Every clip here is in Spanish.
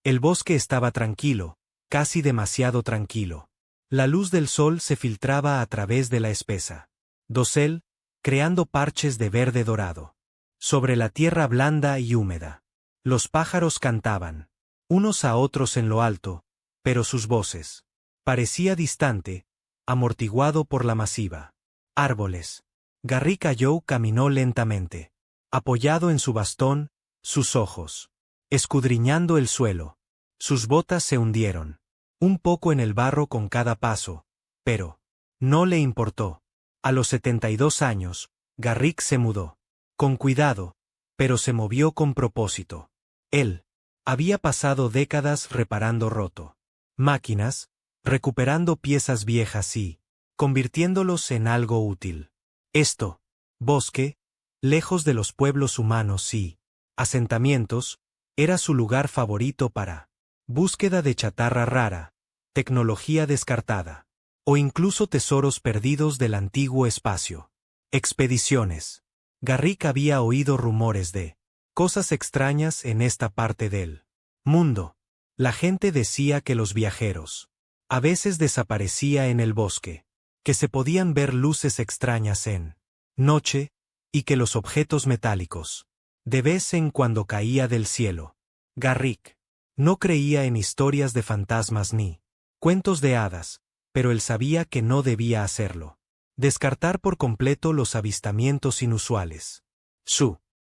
El bosque estaba tranquilo, casi demasiado tranquilo. La luz del sol se filtraba a través de la espesa dosel, creando parches de verde dorado. Sobre la tierra blanda y húmeda. Los pájaros cantaban, unos a otros en lo alto, pero sus voces parecía distante, amortiguado por la masiva. Árboles. Garrick Joe caminó lentamente, apoyado en su bastón, sus ojos escudriñando el suelo. Sus botas se hundieron un poco en el barro con cada paso, pero no le importó. A los 72 años, Garrick se mudó. Con cuidado, pero se movió con propósito. Él había pasado décadas reparando roto máquinas, recuperando piezas viejas y convirtiéndolos en algo útil. Esto, bosque, lejos de los pueblos humanos y asentamientos, era su lugar favorito para búsqueda de chatarra rara, tecnología descartada, o incluso tesoros perdidos del antiguo espacio. Expediciones. Garrick había oído rumores de cosas extrañas en esta parte del mundo. La gente decía que los viajeros a veces desaparecía en el bosque, que se podían ver luces extrañas en noche, y que los objetos metálicos de vez en cuando caía del cielo. Garrick no creía en historias de fantasmas ni cuentos de hadas, pero él sabía que no debía hacerlo. Descartar por completo los avistamientos inusuales.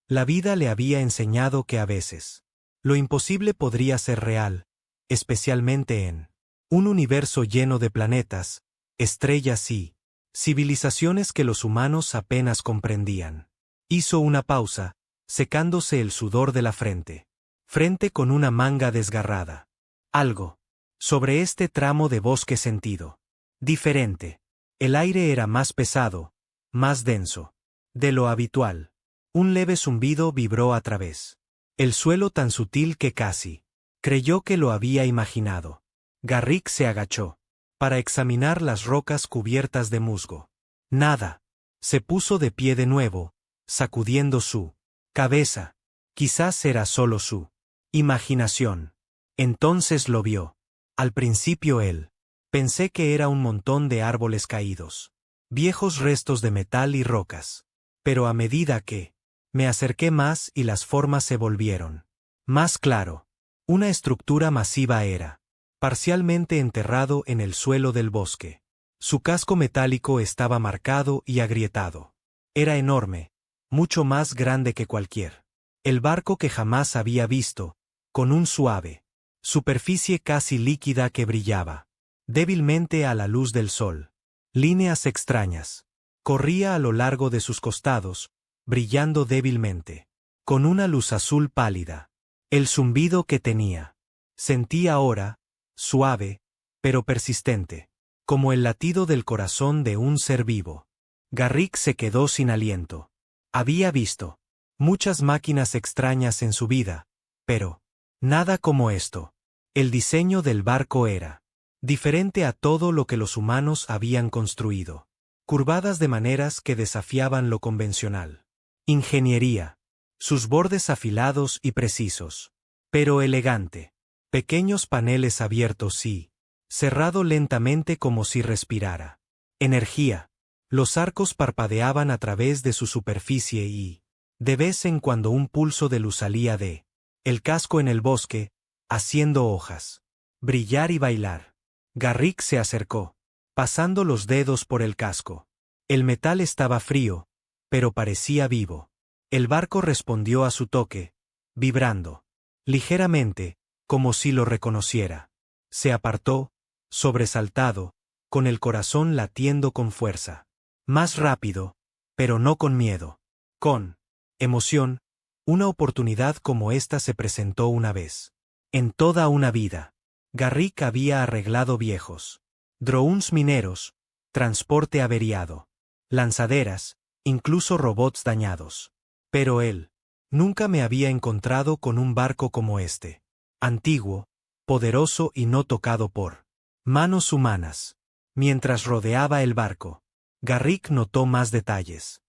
La vida le había enseñado que a veces lo imposible podría ser real, especialmente en un universo lleno de planetas, estrellas y civilizaciones que los humanos apenas comprendían. Hizo una pausa, secándose el sudor de la frente con una manga desgarrada. Algo sobre este tramo de bosque sentido diferente. El aire era más pesado, más denso de lo habitual. Un leve zumbido vibró a través el suelo tan sutil que casi creyó que lo había imaginado. Garrick se agachó para examinar las rocas cubiertas de musgo. Nada. Se puso de pie de nuevo, sacudiendo su cabeza. Quizás era solo su imaginación. Entonces lo vio. Al principio él pensé que era un montón de árboles caídos, viejos restos de metal y rocas. Pero a medida que me acerqué más y las formas se volvieron más claro, una estructura masiva era parcialmente enterrado en el suelo del bosque. Su casco metálico estaba marcado y agrietado. Era enorme, mucho más grande que cualquier el barco que jamás había visto, con un suave superficie casi líquida que brillaba débilmente a la luz del sol. Líneas extrañas corría a lo largo de sus costados, brillando débilmente, con una luz azul pálida. El zumbido que tenía, sentí ahora, suave, pero persistente, como el latido del corazón de un ser vivo. Garrick se quedó sin aliento. Había visto muchas máquinas extrañas en su vida, pero nada como esto. El diseño del barco era diferente a todo lo que los humanos habían construido, curvadas de maneras que desafiaban lo convencional. Ingeniería. Sus bordes afilados y precisos, pero elegante. Pequeños paneles abiertos y cerrado lentamente como si respirara energía. Los arcos parpadeaban a través de su superficie y, de vez en cuando, un pulso de luz salía de el casco en el bosque, haciendo hojas brillar y bailar. Garrick se acercó, pasando los dedos por el casco. El metal estaba frío, pero parecía vivo. El barco respondió a su toque, vibrando ligeramente, como si lo reconociera. Se apartó, sobresaltado, con el corazón latiendo con fuerza. Más rápido, pero no con miedo. Con emoción. Una oportunidad como esta se presentó una vez en toda una vida. Garrick había arreglado viejos drones mineros, transporte averiado, lanzaderas, incluso robots dañados. Pero él nunca me había encontrado con un barco como este. Antiguo, poderoso y no tocado por manos humanas. Mientras rodeaba el barco, Garrick notó más detalles.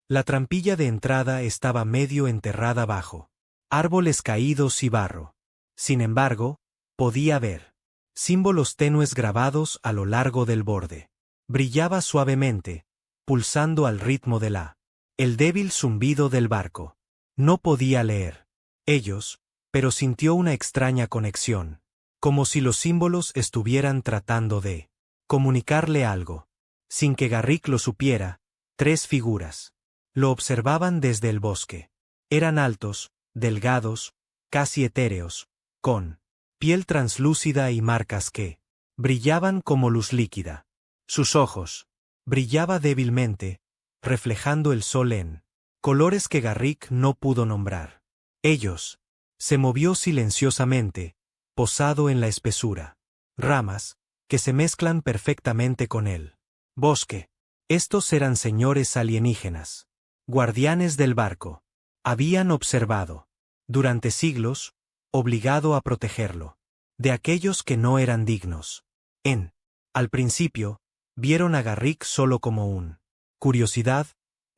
La trampilla de entrada estaba medio enterrada bajo árboles caídos y barro. Sin embargo, podía ver símbolos tenues grabados a lo largo del borde. Brillaba suavemente, pulsando al ritmo de el débil zumbido del barco. No podía leer ellos, pero sintió una extraña conexión, como si los símbolos estuvieran tratando de comunicarle algo. Sin que Garrick lo supiera, 3 figuras lo observaban desde el bosque. Eran altos, delgados, casi etéreos, con piel translúcida y marcas que brillaban como luz líquida. Sus ojos brillaba débilmente, reflejando el sol en colores que Garrick no pudo nombrar. Ellos se movió silenciosamente, posado en la espesura. Ramas que se mezclan perfectamente con el bosque. Estos eran señores alienígenas, guardianes del barco. Habían observado, durante siglos, obligado a protegerlo de aquellos que no eran dignos. Al principio, vieron a Garrick solo como curiosidad,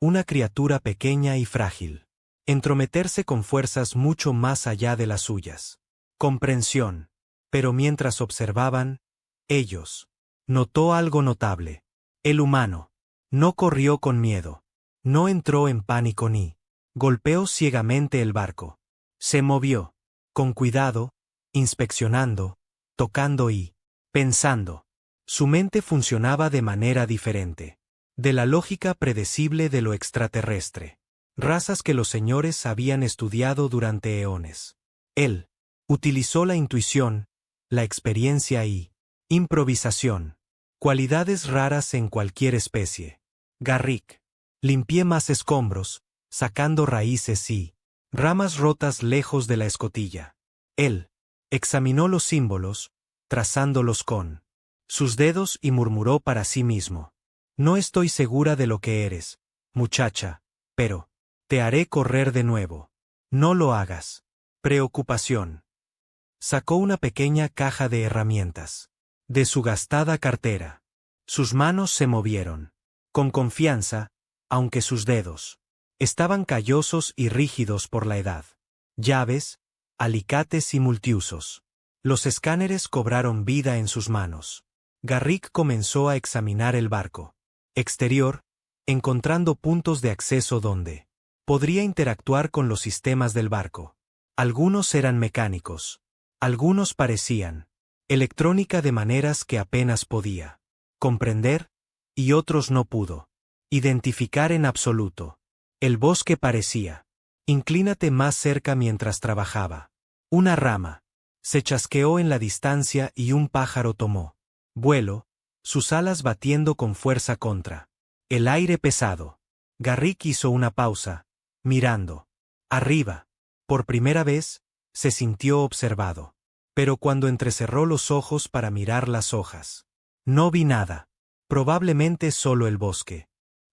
una criatura pequeña y frágil. Entrometerse con fuerzas mucho más allá de las suyas. Comprensión. Pero mientras observaban, ellos notó algo notable. El humano no corrió con miedo. No entró en pánico ni golpeó ciegamente el barco. Se movió, con cuidado, inspeccionando, tocando y pensando. Su mente funcionaba de manera diferente. De la lógica predecible de lo extraterrestre. Razas que los señores habían estudiado durante eones. Él utilizó la intuición, la experiencia y improvisación. Cualidades raras en cualquier especie. Garrick. Limpié más escombros, sacando raíces y ramas rotas lejos de la escotilla. Él examinó los símbolos, trazándolos con sus dedos y murmuró para sí mismo. No estoy segura de lo que eres, muchacha, pero te haré correr de nuevo. No lo hagas. Preocupación. Sacó una pequeña caja de herramientas de su gastada cartera. Sus manos se movieron con confianza, aunque sus dedos estaban callosos y rígidos por la edad. Llaves, alicates y multiusos. Los escáneres cobraron vida en sus manos. Garrick comenzó a examinar el barco exterior, encontrando puntos de acceso donde podría interactuar con los sistemas del barco. Algunos eran mecánicos. Algunos parecían electrónica de maneras que apenas podía comprender, y otros no pudo identificar en absoluto. El bosque parecía. Inclínate más cerca mientras trabajaba. Una rama se chasqueó en la distancia y un pájaro tomó vuelo, sus alas batiendo con fuerza contra el aire pesado. Garrick hizo una pausa, mirando arriba. Por primera vez, se sintió observado. Pero cuando entrecerró los ojos para mirar las hojas, no vi nada. Probablemente solo el bosque.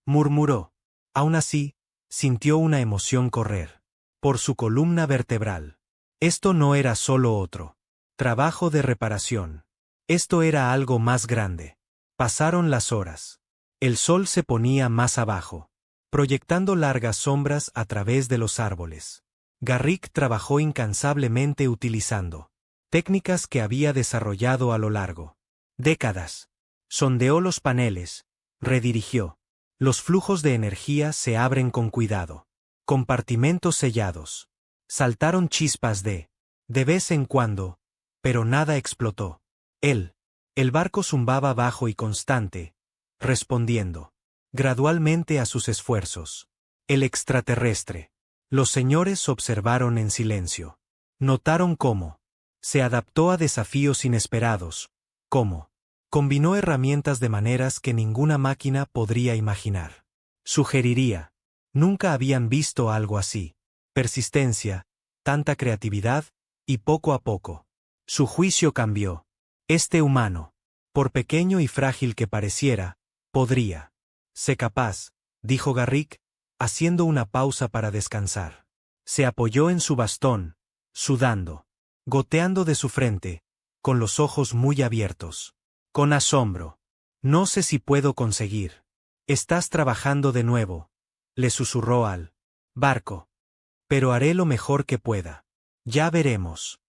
Murmuró. Aún así, sintió una emoción correr por su columna vertebral. Esto no era solo otro trabajo de reparación. Esto era algo más grande. Pasaron las horas. El sol se ponía más abajo, proyectando largas sombras a través de los árboles. Garrick trabajó incansablemente utilizando técnicas que había desarrollado a lo largo décadas. Sondeó los paneles, redirigió. Los flujos de energía se abren con cuidado. Compartimentos sellados. Saltaron chispas de vez en cuando, pero nada explotó. El barco zumbaba bajo y constante, respondiendo gradualmente a sus esfuerzos. El extraterrestre. Los señores observaron en silencio. Notaron cómo se adaptó a desafíos inesperados, cómo combinó herramientas de maneras que ninguna máquina podría imaginar. Sugeriría. Nunca habían visto algo así. Persistencia, tanta creatividad, y poco a poco. Su juicio cambió. Este humano, por pequeño y frágil que pareciera, podría ser capaz, dijo Garrick, haciendo una pausa para descansar. Se apoyó en su bastón, sudando, goteando de su frente, con los ojos muy abiertos. Con asombro. No sé si puedo conseguir. Estás trabajando de nuevo, le susurró al barco. Pero haré lo mejor que pueda. Ya veremos.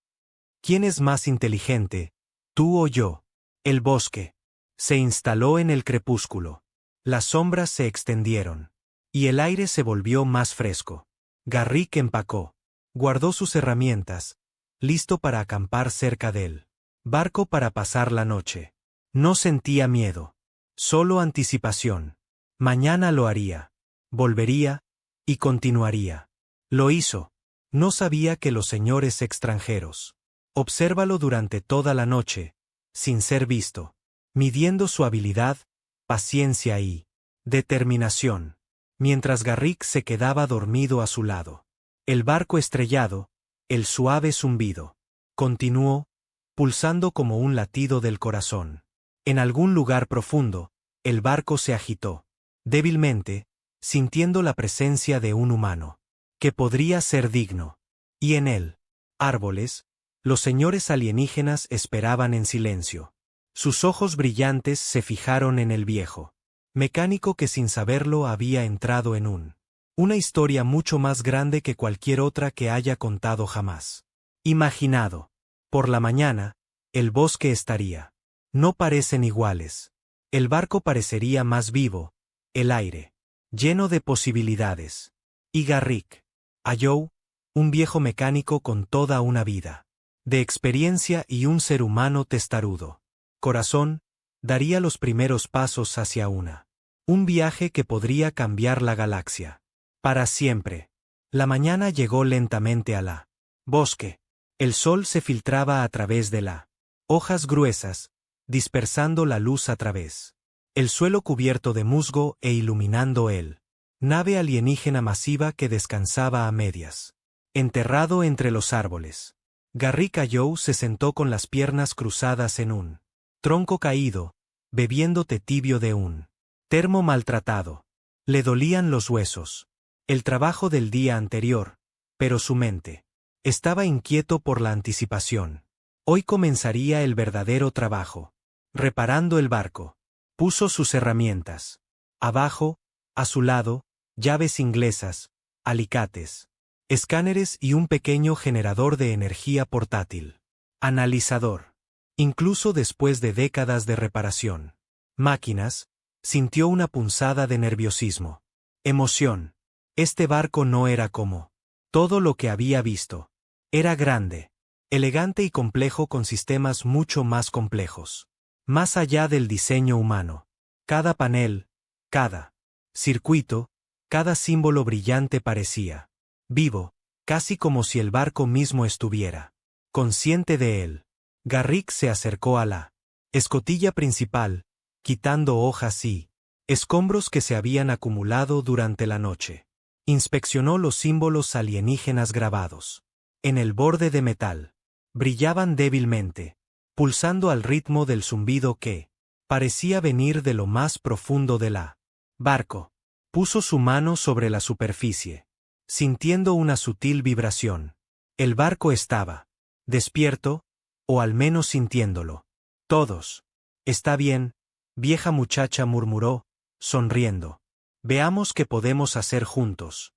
¿Quién es más inteligente, tú o yo? El bosque se instaló en el crepúsculo. Las sombras se extendieron. Y el aire se volvió más fresco. Garrick empacó. Guardó sus herramientas, listo para acampar cerca del barco para pasar la noche. No sentía miedo. Solo anticipación. Mañana lo haría. Volvería, y continuaría. Lo hizo. No sabía que los señores extranjeros. Obsérvalo durante toda la noche, sin ser visto. Midiendo su habilidad, paciencia y determinación. Mientras Garrick se quedaba dormido a su lado. El barco estrellado, el suave zumbido. Continuó, pulsando como un latido del corazón. En algún lugar profundo, el barco se agitó. Débilmente, sintiendo la presencia de un humano. Que podría ser digno. Y en él, árboles, los señores alienígenas esperaban en silencio. Sus ojos brillantes se fijaron en el viejo mecánico que sin saberlo había entrado en una historia mucho más grande que cualquier otra que haya contado jamás. Imaginado. Por la mañana, el bosque estaría. No parecen iguales. El barco parecería más vivo, el aire, lleno de posibilidades. Y Garrick. A Joe, un viejo mecánico con toda una vida de experiencia y un ser humano testarudo. Corazón, daría los primeros pasos hacia un viaje que podría cambiar la galaxia. Para siempre. La mañana llegó lentamente a la bosque. El sol se filtraba a través de las hojas gruesas, dispersando la luz a través. El suelo cubierto de musgo e iluminando el nave alienígena masiva que descansaba a medias. Enterrado entre los árboles. Garrick Joe se sentó con las piernas cruzadas en un tronco caído, bebiendo té tibio de un termo maltratado. Le dolían los huesos. El trabajo del día anterior, pero su mente estaba inquieto por la anticipación. Hoy comenzaría el verdadero trabajo. Reparando el barco. Puso sus herramientas. Abajo, a su lado, llaves inglesas, alicates, escáneres y un pequeño generador de energía portátil. Analizador. Incluso después de décadas de reparación. Máquinas, sintió una punzada de nerviosismo. Emoción. Este barco no era como todo lo que había visto. Era grande, elegante y complejo con sistemas mucho más complejos. Más allá del diseño humano. Cada panel, cada circuito, cada símbolo brillante parecía vivo, casi como si el barco mismo estuviera consciente de él. Garrick se acercó a la escotilla principal, quitando hojas y escombros que se habían acumulado durante la noche. Inspeccionó los símbolos alienígenas grabados en el borde de metal. Brillaban débilmente, pulsando al ritmo del zumbido que parecía venir de lo más profundo de la barco. Puso su mano sobre la superficie, sintiendo una sutil vibración. El barco estaba despierto, o al menos sintiéndolo. Todos. Está bien, vieja muchacha murmuró, sonriendo. Veamos qué podemos hacer juntos.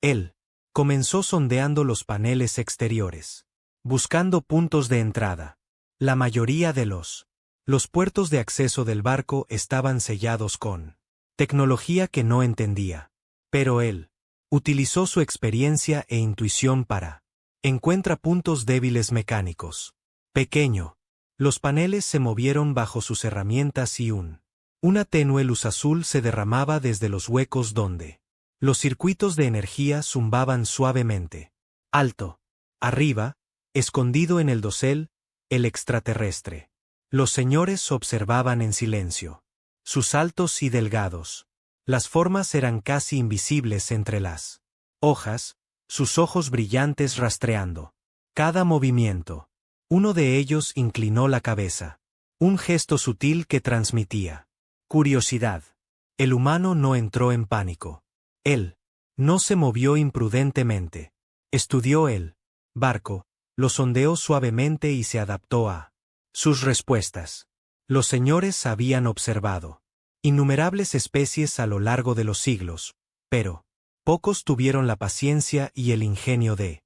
Él comenzó sondeando los paneles exteriores, buscando puntos de entrada. La mayoría de los puertos de acceso del barco estaban sellados con tecnología que no entendía. Pero él utilizó su experiencia e intuición para encuentra puntos débiles mecánicos. Pequeño. Los paneles se movieron bajo sus herramientas y una tenue luz azul se derramaba desde los huecos donde los circuitos de energía zumbaban suavemente. Alto. Arriba, escondido en el dosel, el extraterrestre. Los señores observaban en silencio. Sus altos y delgados. Las formas eran casi invisibles entre las hojas, sus ojos brillantes rastreando cada movimiento. Uno de ellos inclinó la cabeza. Un gesto sutil que transmitía curiosidad. El humano no entró en pánico. Él no se movió imprudentemente. Estudió el barco, lo sondeó suavemente y se adaptó a sus respuestas. Los señores habían observado innumerables especies a lo largo de los siglos, pero pocos tuvieron la paciencia y el ingenio de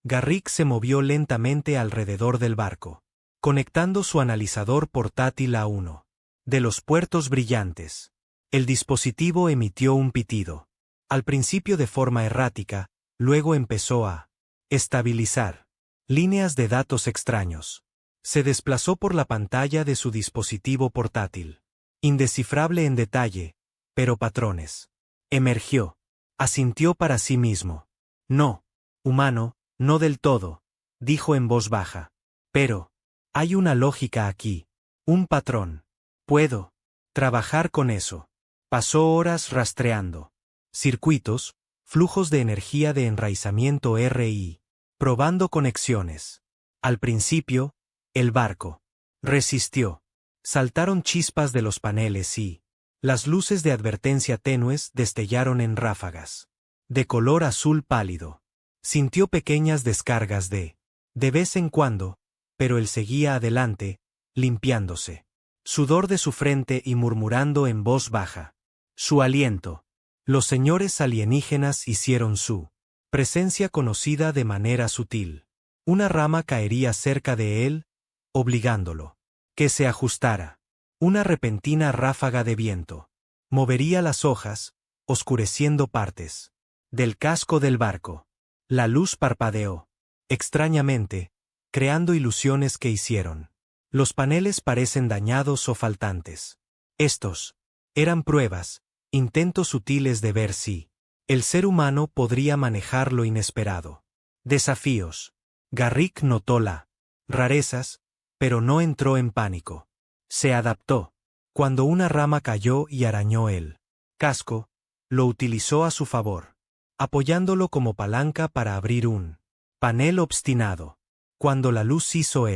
Garrick se movió lentamente alrededor del barco, conectando su analizador portátil a uno de los puertos brillantes. El dispositivo emitió un pitido. Al principio de forma errática, luego empezó a estabilizar líneas de datos extraños. Se desplazó por la pantalla de su dispositivo portátil. Indescifrable en detalle, pero patrones. Emergió. Asintió para sí mismo. No, humano, no del todo, dijo en voz baja. Pero, hay una lógica aquí. Un patrón. Puedo trabajar con eso. Pasó horas rastreando circuitos, flujos de energía de enraizamiento RI, probando conexiones. Al principio, el barco resistió. Saltaron chispas de los paneles y las luces de advertencia tenues destellaron en ráfagas de color azul pálido. Sintió pequeñas descargas de vez en cuando, pero él seguía adelante, limpiándose sudor de su frente y murmurando en voz baja su aliento. Los señores alienígenas hicieron su presencia conocida de manera sutil. Una rama caería cerca de él, obligándolo que se ajustara. Una repentina ráfaga de viento movería las hojas, oscureciendo partes del casco del barco. La luz parpadeó, extrañamente, creando ilusiones que hicieron los paneles parecen dañados o faltantes. Estos eran pruebas, intentos sutiles de ver si el ser humano podría manejar lo inesperado. Desafíos. Garrick notó la rarezas, pero no entró en pánico. Se adaptó. Cuando una rama cayó y arañó el casco, lo utilizó a su favor, apoyándolo como palanca para abrir un panel obstinado. Cuando la luz hizo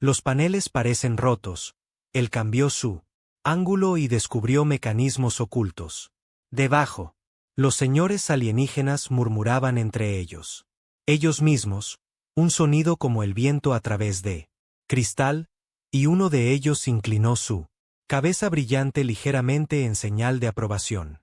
los paneles parecen rotos, él cambió su ángulo y descubrió mecanismos ocultos. Debajo, los señores alienígenas murmuraban entre ellos. Ellos mismos, un sonido como el viento a través de cristal, y uno de ellos inclinó su cabeza brillante ligeramente en señal de aprobación.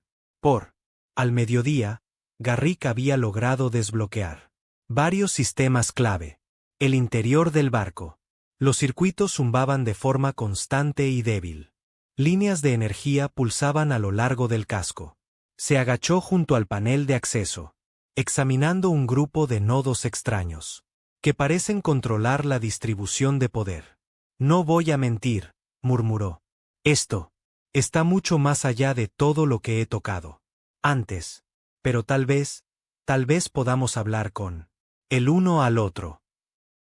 Al mediodía, Garrick había logrado desbloquear varios sistemas clave. El interior del barco. Los circuitos zumbaban de forma constante y débil. Líneas de energía pulsaban a lo largo del casco. Se agachó junto al panel de acceso, examinando un grupo de nodos extraños, que parecen controlar la distribución de poder. No voy a mentir, murmuró. Esto está mucho más allá de todo lo que he tocado antes, pero tal vez podamos hablar con el uno al otro.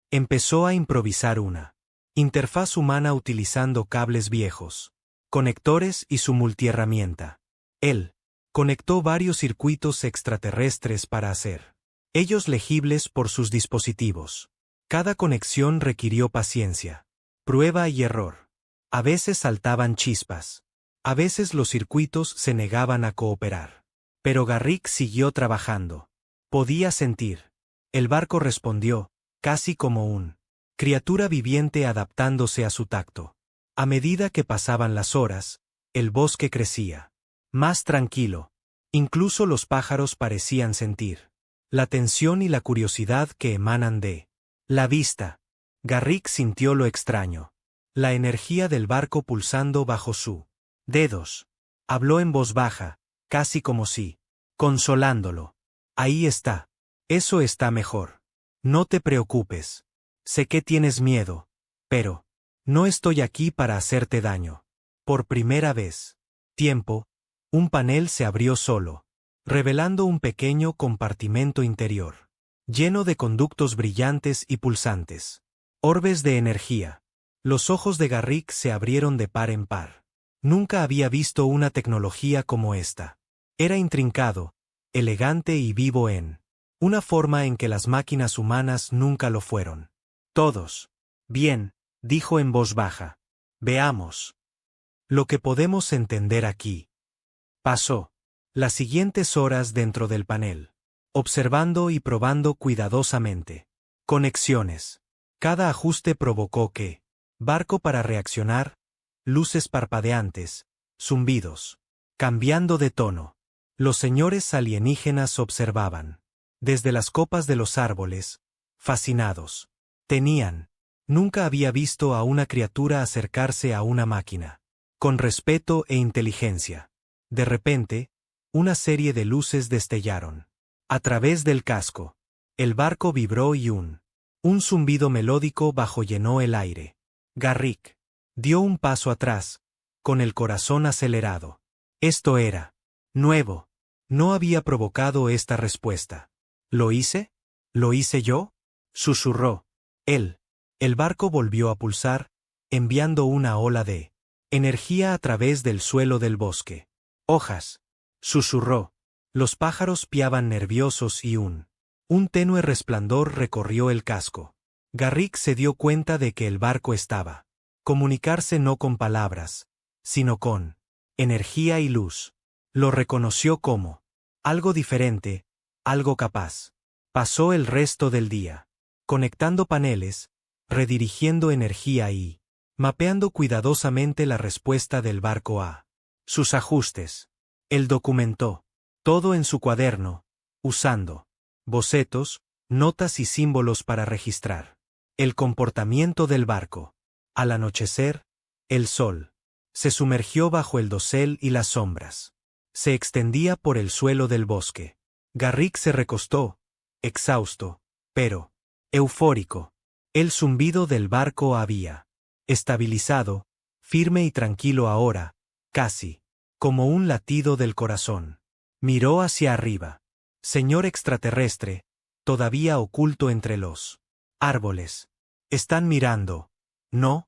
Empezó a improvisar una interfaz humana utilizando cables viejos, conectores y su multiherramienta. Él conectó varios circuitos extraterrestres para hacer ellos legibles por sus dispositivos. Cada conexión requirió paciencia, prueba y error. A veces saltaban chispas. A veces los circuitos se negaban a cooperar. Pero Garrick siguió trabajando. Podía sentir. El barco respondió, casi como una criatura viviente adaptándose a su tacto. A medida que pasaban las horas, el bosque crecía más tranquilo. Incluso los pájaros parecían sentir la tensión y la curiosidad que emanan de la vista. Garrick sintió lo extraño. La energía del barco pulsando bajo sus dedos. Habló en voz baja, casi como si consolándolo. Ahí está. Eso está mejor. No te preocupes. Sé que tienes miedo, pero no estoy aquí para hacerte daño. Por primera vez. Un panel se abrió solo, revelando un pequeño compartimento interior, lleno de conductos brillantes y pulsantes. Orbes de energía. Los ojos de Garrick se abrieron de par en par. Nunca había visto una tecnología como esta. Era intrincado, elegante y vivo en una forma en que las máquinas humanas nunca lo fueron. Todos. Bien, dijo en voz baja. Veamos lo que podemos entender aquí. Pasó las siguientes horas dentro del panel, observando y probando cuidadosamente conexiones. Cada ajuste provocó que barco para reaccionar, luces parpadeantes, zumbidos, cambiando de tono. Los señores alienígenas observaban desde las copas de los árboles, fascinados. Nunca había visto a una criatura acercarse a una máquina. Con respeto e inteligencia. De repente, una serie de luces destellaron. A través del casco. El barco vibró y un zumbido melódico bajo llenó el aire. Garrick dio un paso atrás, con el corazón acelerado. Esto era nuevo. No había provocado esta respuesta. ¿Lo hice? ¿Lo hice yo? Susurró. Él. El barco volvió a pulsar, enviando una ola de energía a través del suelo del bosque. Hojas. Susurró. Los pájaros piaban nerviosos y un tenue resplandor recorrió el casco. Garrick se dio cuenta de que el barco estaba comunicarse no con palabras, sino con energía y luz. Lo reconoció como algo diferente, algo capaz. Pasó el resto del día conectando paneles, redirigiendo energía y mapeando cuidadosamente la respuesta del barco a sus ajustes. Él documentó todo en su cuaderno, usando bocetos, notas y símbolos para registrar el comportamiento del barco. Al anochecer, el sol se sumergió bajo el dosel y las sombras se extendía por el suelo del bosque. Garrick se recostó, exhausto, pero eufórico. El zumbido del barco había estabilizado, firme y tranquilo ahora, casi como un latido del corazón. Miró hacia arriba. Señor extraterrestre, todavía oculto entre los árboles. Están mirando, ¿no?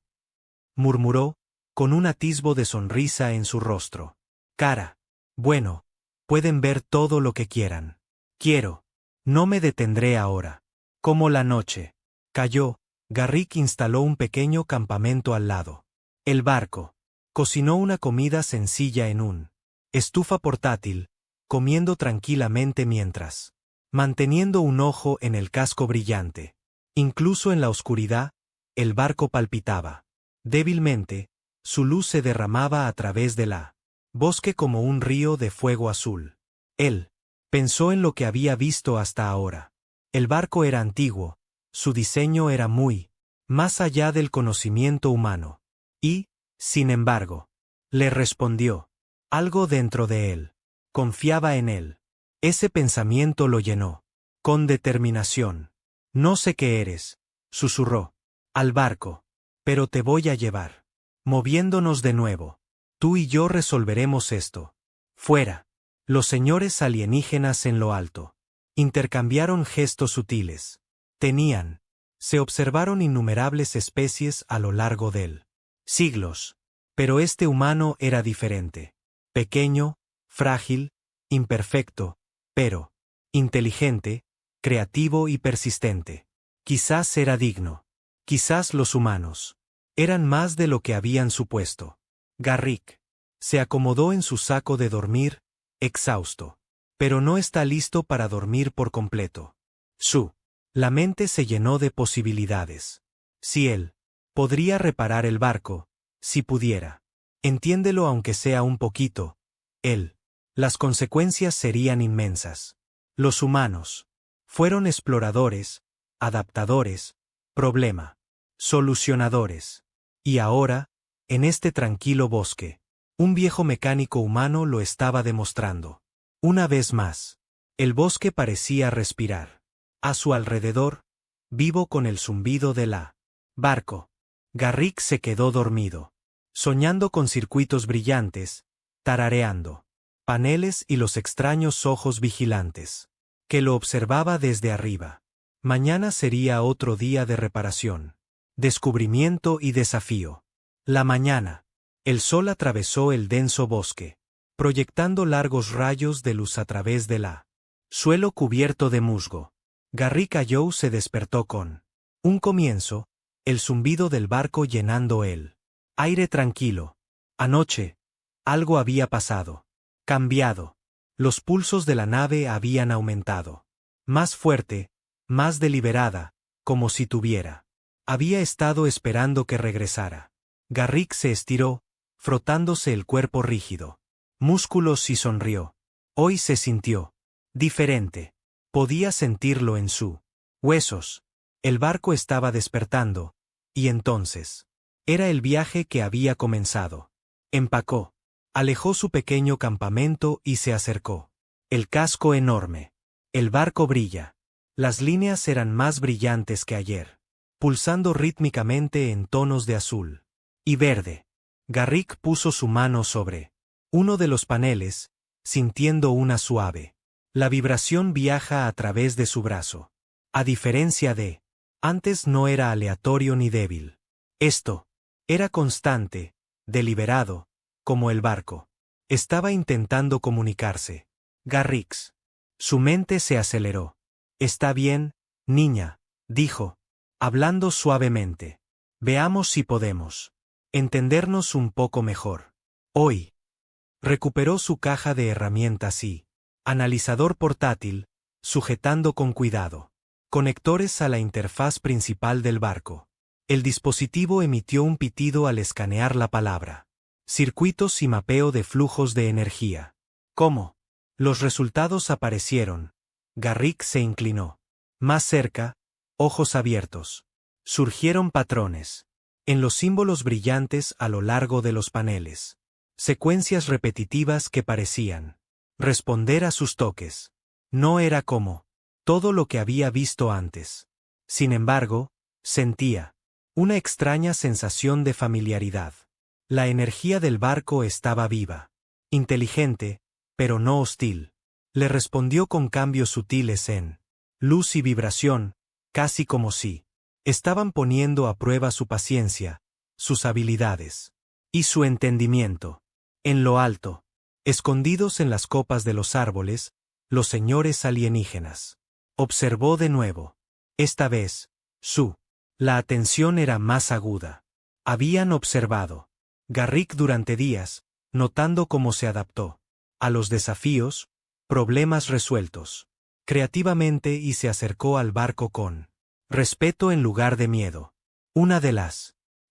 Murmuró, con un atisbo de sonrisa en su rostro. Cara. Bueno, pueden ver todo lo que quieran. Quiero. No me detendré ahora. Como la noche cayó, Garrick instaló un pequeño campamento al lado. El barco cocinó una comida sencilla en un estufa portátil, comiendo tranquilamente mientras manteniendo un ojo en el casco brillante. Incluso en la oscuridad, el barco palpitaba. Débilmente, su luz se derramaba a través de la bosque como un río de fuego azul. Él pensó en lo que había visto hasta ahora. El barco era antiguo, su diseño era muy más allá del conocimiento humano. Y, sin embargo, le respondió. Algo dentro de él confiaba en él. Ese pensamiento lo llenó. Con determinación. No sé qué eres, susurró. Al barco. Pero te voy a llevar. Moviéndonos de nuevo. Tú y yo resolveremos esto. Fuera. Los señores alienígenas en lo alto intercambiaron gestos sutiles. Se observaron innumerables especies a lo largo del siglos. Pero este humano era diferente. Pequeño, frágil, imperfecto, pero inteligente, creativo y persistente. Quizás era digno. Quizás los humanos eran más de lo que habían supuesto. Garrick se acomodó en su saco de dormir, exhausto. Pero no está listo para dormir por completo. La mente se llenó de posibilidades. Si él podría reparar el barco, si pudiera. Entiéndelo aunque sea un poquito. Las consecuencias serían inmensas. Los humanos fueron exploradores, adaptadores, solucionadores. Y ahora, en este tranquilo bosque, un viejo mecánico humano lo estaba demostrando. Una vez más, el bosque parecía respirar. A su alrededor, vivo con el zumbido de la barco. Garrick se quedó dormido, soñando con circuitos brillantes, tarareando paneles y los extraños ojos vigilantes, que lo observaba desde arriba. Mañana sería otro día de reparación, descubrimiento y desafío. La mañana, el sol atravesó el denso bosque, proyectando largos rayos de luz a través de la suelo cubierto de musgo. Garrick Joe se despertó con un comienzo, el zumbido del barco llenando el aire tranquilo. Anoche, algo había pasado. Cambiado. Los pulsos de la nave habían aumentado. Más fuerte, más deliberada, como si había estado esperando que regresara. Garrick se estiró, frotándose el cuerpo rígido. Músculos y sonrió. Hoy se sintió diferente. Podía sentirlo en sus huesos. El barco estaba despertando, y entonces, era el viaje que había comenzado. Empacó, alejó su pequeño campamento y se acercó. El casco enorme. El barco brilla. Las líneas eran más brillantes que ayer, pulsando rítmicamente en tonos de azul y verde. Garrick puso su mano sobre uno de los paneles, sintiendo una suave. La vibración viaja a través de su brazo. A diferencia de antes, no era aleatorio ni débil. Esto era constante, deliberado, como el barco. Estaba intentando comunicarse. Garrix. Su mente se aceleró. Está bien, niña, dijo, hablando suavemente. Veamos si podemos entendernos un poco mejor. Hoy. Recuperó su caja de herramientas y analizador portátil, sujetando con cuidado conectores a la interfaz principal del barco. El dispositivo emitió un pitido al escanear la palabra. Circuitos y mapeo de flujos de energía. ¿Cómo? Los resultados aparecieron. Garrick se inclinó. Más cerca, ojos abiertos. Surgieron patrones. En los símbolos brillantes a lo largo de los paneles. Secuencias repetitivas que parecían responder a sus toques. No era como todo lo que había visto antes. Sin embargo, sentía una extraña sensación de familiaridad. La energía del barco estaba viva, inteligente, pero no hostil. Le respondió con cambios sutiles en luz y vibración, casi como si estaban poniendo a prueba su paciencia, sus habilidades y su entendimiento. En lo alto, escondidos en las copas de los árboles, los señores alienígenas. Observó de nuevo. Esta vez, la atención era más aguda. Habían observado Garrick durante días, notando cómo se adaptó a los desafíos, problemas resueltos creativamente y se acercó al barco con respeto en lugar de miedo.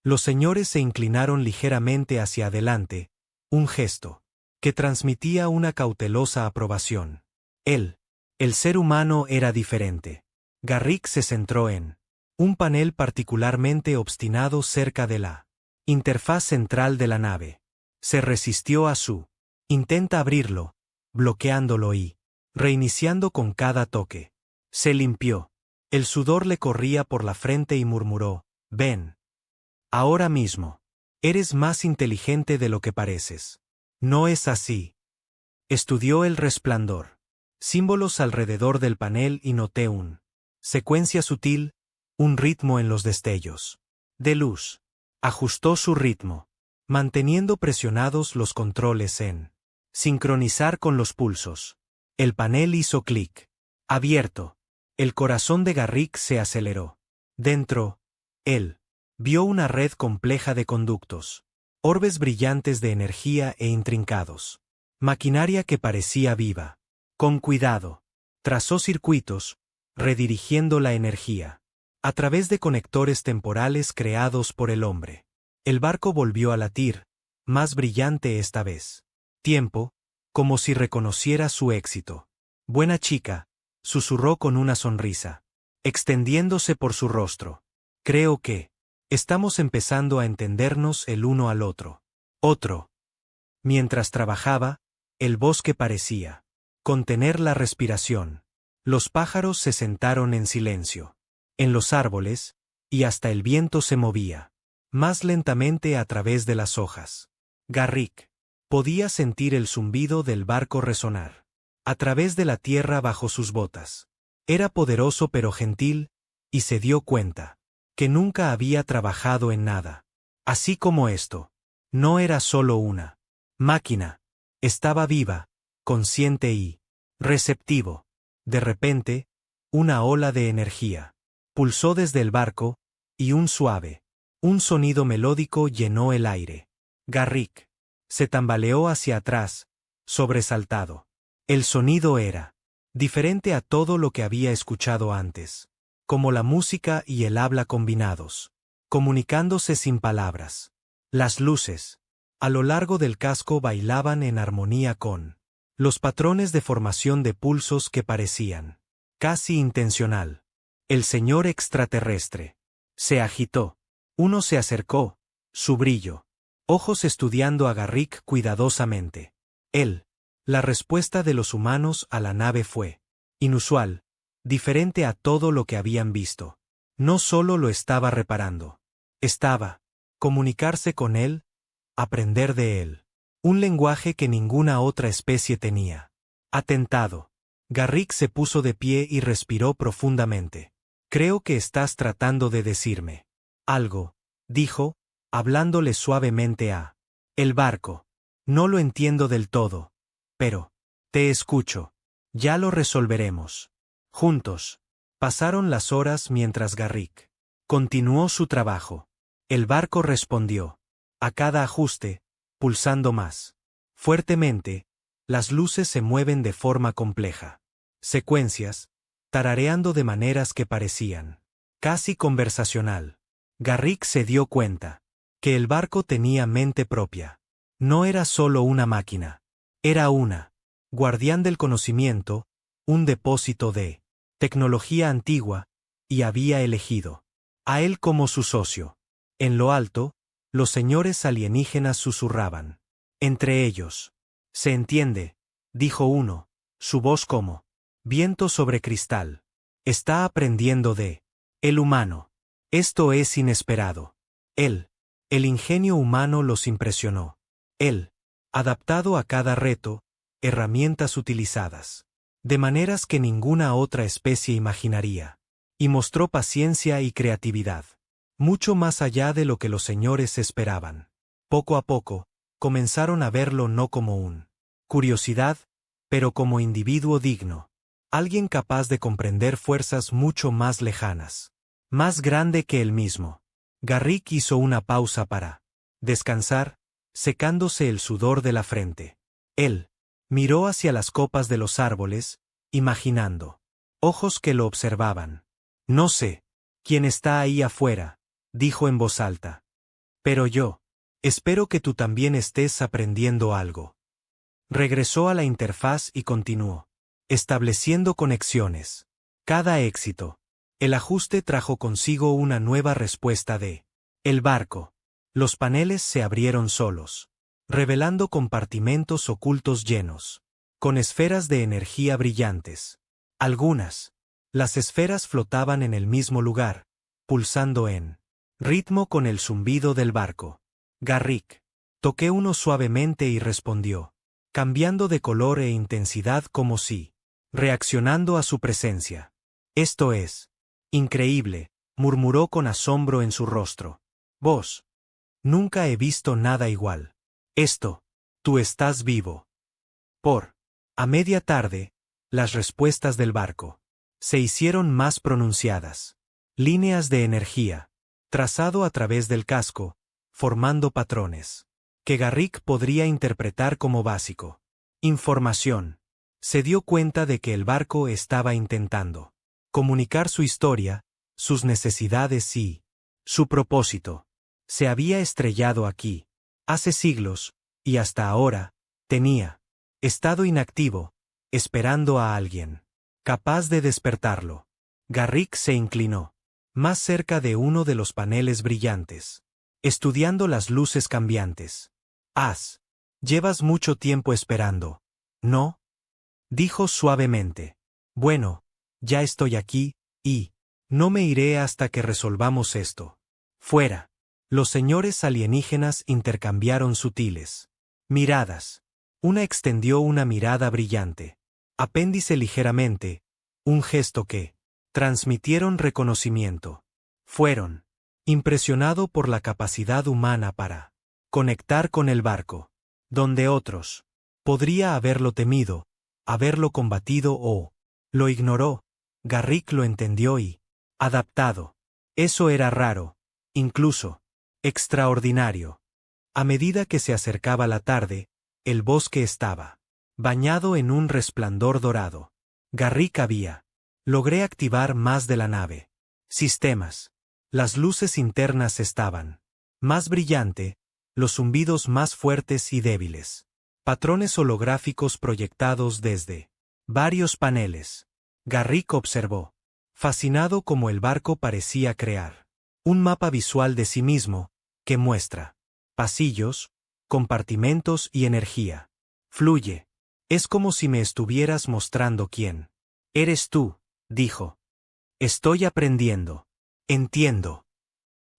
Los señores se inclinaron ligeramente hacia adelante, un gesto que transmitía una cautelosa aprobación. El ser humano era diferente. Garrick se centró en un panel particularmente obstinado cerca de la interfaz central de la nave. Se resistió a intenta abrirlo, bloqueándolo y reiniciando con cada toque. Se limpió. El sudor le corría por la frente y murmuró, ven. Ahora mismo. Eres más inteligente de lo que pareces. No es así. Estudió el resplandor. Símbolos alrededor del panel y noté secuencia sutil, un ritmo en los destellos de luz. Ajustó su ritmo, manteniendo presionados los controles en sincronizar con los pulsos. El panel hizo clic. Abierto. El corazón de Garrick se aceleró. Dentro, él vio una red compleja de conductos, orbes brillantes de energía e intrincados. Maquinaria que parecía viva. Con cuidado, trazó circuitos, redirigiendo la energía a través de conectores temporales creados por el hombre. El barco volvió a latir, más brillante esta vez. Tiempo, como si reconociera su éxito. Buena chica, susurró con una sonrisa, extendiéndose por su rostro. Creo que estamos empezando a entendernos el uno al otro. Mientras trabajaba, el bosque parecía contener la respiración. Los pájaros se sentaron en silencio. En los árboles, y hasta el viento se movía, más lentamente a través de las hojas. Garrick podía sentir el zumbido del barco resonar a través de la tierra bajo sus botas. Era poderoso pero gentil, y se dio cuenta que nunca había trabajado en nada así como esto. No era solo una máquina. Estaba viva, consciente y receptivo. De repente, una ola de energía pulsó desde el barco, y un sonido melódico llenó el aire. Garrick se tambaleó hacia atrás, sobresaltado. El sonido era diferente a todo lo que había escuchado antes, como la música y el habla combinados, comunicándose sin palabras. Las luces a lo largo del casco bailaban en armonía con los patrones de formación de pulsos que parecían casi intencional. El señor extraterrestre. Se agitó. Uno se acercó, su brillo. Ojos estudiando a Garrick cuidadosamente. Él. La respuesta de los humanos a la nave fue inusual, diferente a todo lo que habían visto. No solo lo estaba reparando. Estaba. Comunicarse con él, aprender de él. Un lenguaje que ninguna otra especie tenía. Atentado. Garrick se puso de pie y respiró profundamente. Creo que estás tratando de decirme algo, dijo, hablándole suavemente a el barco. No lo entiendo del todo. Pero te escucho. Ya lo resolveremos. Juntos. Pasaron las horas mientras Garrick continuó su trabajo. El barco respondió. A cada ajuste, pulsando más fuertemente, las luces se mueven de forma compleja. Secuencias, tarareando de maneras que parecían casi conversacional. Garrick se dio cuenta que el barco tenía mente propia. No era solo una máquina. Era una guardián del conocimiento, un depósito de tecnología antigua, y había elegido a él como su socio. En lo alto, los señores alienígenas susurraban. Entre ellos. Se entiende, dijo uno, su voz como viento sobre cristal. Está aprendiendo de el humano. Esto es inesperado. Él, el ingenio humano los impresionó. Él, adaptado a cada reto, herramientas utilizadas, de maneras que ninguna otra especie imaginaría. Y mostró paciencia y creatividad. Mucho más allá de lo que los señores esperaban. Poco a poco, comenzaron a verlo no como un curiosidad, pero como individuo digno. Alguien capaz de comprender fuerzas mucho más lejanas. Más grande que él mismo. Garrick hizo una pausa para descansar, secándose el sudor de la frente. Él miró hacia las copas de los árboles, imaginando ojos que lo observaban. No sé quién está ahí afuera, dijo en voz alta. Pero yo espero que tú también estés aprendiendo algo. Regresó a la interfaz y continuó estableciendo conexiones. Cada éxito. El ajuste trajo consigo una nueva respuesta de el barco. Los paneles se abrieron solos, revelando compartimentos ocultos llenos, con esferas de energía brillantes. Algunas. Las esferas flotaban en el mismo lugar, pulsando en ritmo con el zumbido del barco. Garrick. Toqué uno suavemente y respondió, cambiando de color e intensidad como si reaccionando a su presencia. Esto es increíble, murmuró con asombro en su rostro. Vos. Nunca he visto nada igual. Esto. Tú estás vivo. A media tarde, las respuestas del barco se hicieron más pronunciadas. Líneas de energía, trazado a través del casco, formando patrones que Garrick podría interpretar como básico. Información. Se dio cuenta de que el barco estaba intentando comunicar su historia, sus necesidades y su propósito. Se había estrellado aquí, hace siglos, y hasta ahora, tenía estado inactivo, esperando a alguien capaz de despertarlo. Garrick se inclinó, más cerca de uno de los paneles brillantes, estudiando las luces cambiantes. Llevas mucho tiempo esperando, ¿no? Dijo suavemente. Bueno, ya estoy aquí, y no me iré hasta que resolvamos esto. Fuera. Los señores alienígenas intercambiaron sutiles miradas. Una extendió una mirada brillante. Apéndice ligeramente, un gesto que transmitieron reconocimiento. Fueron. Impresionado por la capacidad humana para conectar con el barco. Donde otros podría haberlo temido, haberlo combatido o lo ignoró, Garrick lo entendió y adaptado. Eso era raro, incluso extraordinario. A medida que se acercaba la tarde, el bosque estaba bañado en un resplandor dorado. Garrick había. Logré activar más de la nave. Sistemas. Las luces internas estaban más brillante, los zumbidos más fuertes y débiles. Patrones holográficos proyectados desde varios paneles. Garrick observó. fascinado como el barco parecía crear un mapa visual de sí mismo, que muestra pasillos, compartimentos y energía. Fluye. Es como si me estuvieras mostrando quién eres tú, dijo. Estoy aprendiendo. Entiendo.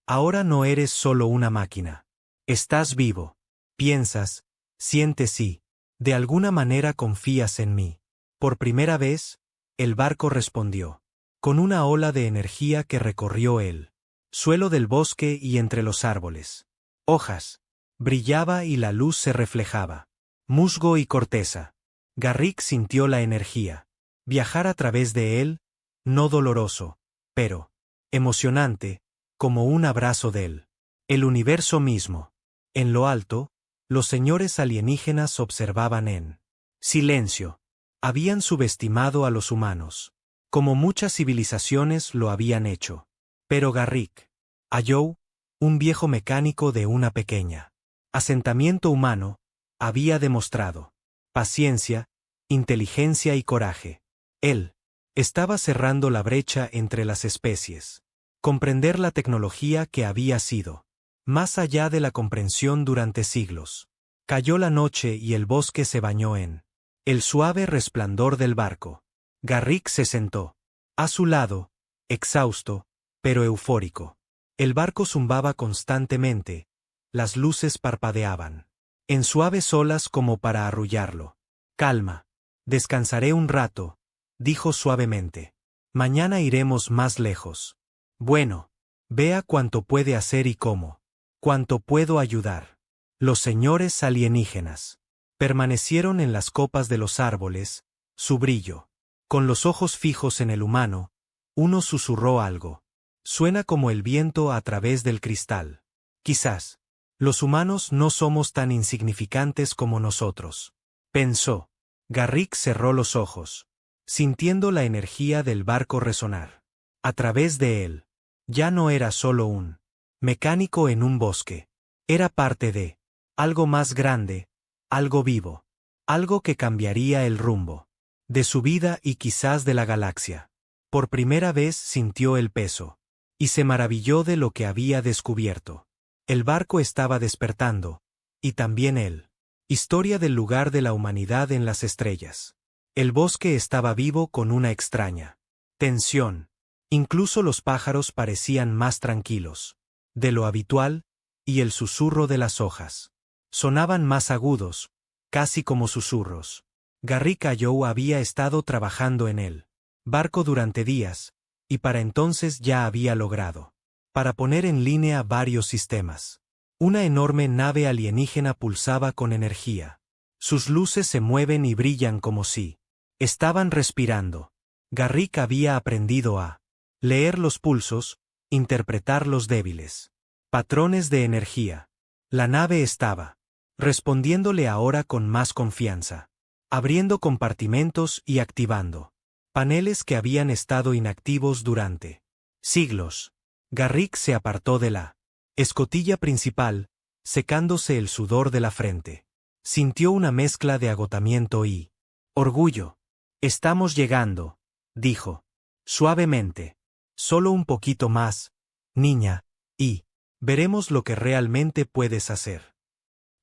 Ahora no eres solo una máquina. Estás vivo. Piensas, sientes y, de alguna manera confías en mí. Por primera vez, el barco respondió, con una ola de energía que recorrió el suelo del bosque y entre los árboles. Hojas. Brillaba y la luz se reflejaba. Musgo y corteza. Garrick sintió la energía. Viajar a través de él, no doloroso, pero emocionante, como un abrazo del el universo mismo. En lo alto, los señores alienígenas observaban en silencio. Habían subestimado a los humanos, como muchas civilizaciones lo habían hecho. Pero Garrick halló un viejo mecánico de una pequeña asentamiento humano, había demostrado paciencia, inteligencia y coraje. Él estaba cerrando la brecha entre las especies. Comprender la tecnología que había sido más allá de la comprensión durante siglos. Cayó la noche y el bosque se bañó en el suave resplandor del barco. Garrick se sentó a su lado, exhausto, pero eufórico. El barco zumbaba constantemente, las luces parpadeaban en suaves olas como para arrullarlo. Calma. Descansaré un rato, dijo suavemente. Mañana iremos más lejos. Bueno, vea cuánto puede hacer y cómo. Cuánto puedo ayudar. Los señores alienígenas permanecieron en las copas de los árboles, su brillo. Con los ojos fijos en el humano, uno susurró algo. Suena como el viento a través del cristal. Quizás los humanos no somos tan insignificantes como nosotros, pensó. Garrick cerró los ojos, sintiendo la energía del barco resonar a través de él. Ya no era solo un mecánico en un bosque. Era parte de algo más grande, algo vivo, algo que cambiaría el rumbo de su vida y quizás de la galaxia. Por primera vez sintió el peso, y se maravilló de lo que había descubierto. El barco estaba despertando, y también él. Historia del lugar de la humanidad en las estrellas. El bosque estaba vivo con una extraña tensión. Incluso los pájaros parecían más tranquilos de lo habitual, y el susurro de las hojas sonaban más agudos, casi como susurros. Garrick Joe había estado trabajando en el barco durante días, y para entonces ya había logrado para poner en línea varios sistemas. Una enorme nave alienígena pulsaba con energía. Sus luces se mueven y brillan como si estaban respirando. Garrick había aprendido a leer los pulsos, interpretar los débiles patrones de energía. La nave estaba respondiéndole ahora con más confianza, abriendo compartimentos y activando paneles que habían estado inactivos durante siglos. Garrick se apartó de la escotilla principal, secándose el sudor de la frente. Sintió una mezcla de agotamiento y orgullo. Estamos llegando, dijo suavemente. Solo un poquito más, niña, y veremos lo que realmente puedes hacer.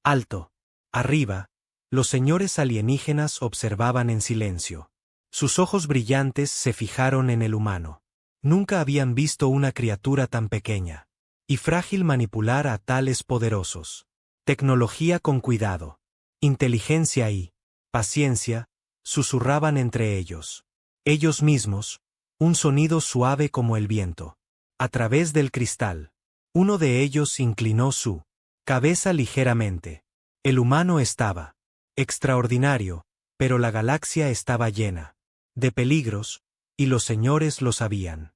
Alto. Arriba, los señores alienígenas observaban en silencio. Sus ojos brillantes se fijaron en el humano. Nunca habían visto una criatura tan pequeña y frágil manipular a tales poderosos. Tecnología con cuidado, inteligencia y paciencia, susurraban entre ellos. Ellos mismos, un sonido suave como el viento. A través del cristal, uno de ellos inclinó su cabeza ligeramente. El humano estaba extraordinario, pero la galaxia estaba llena de peligros, y los señores lo sabían.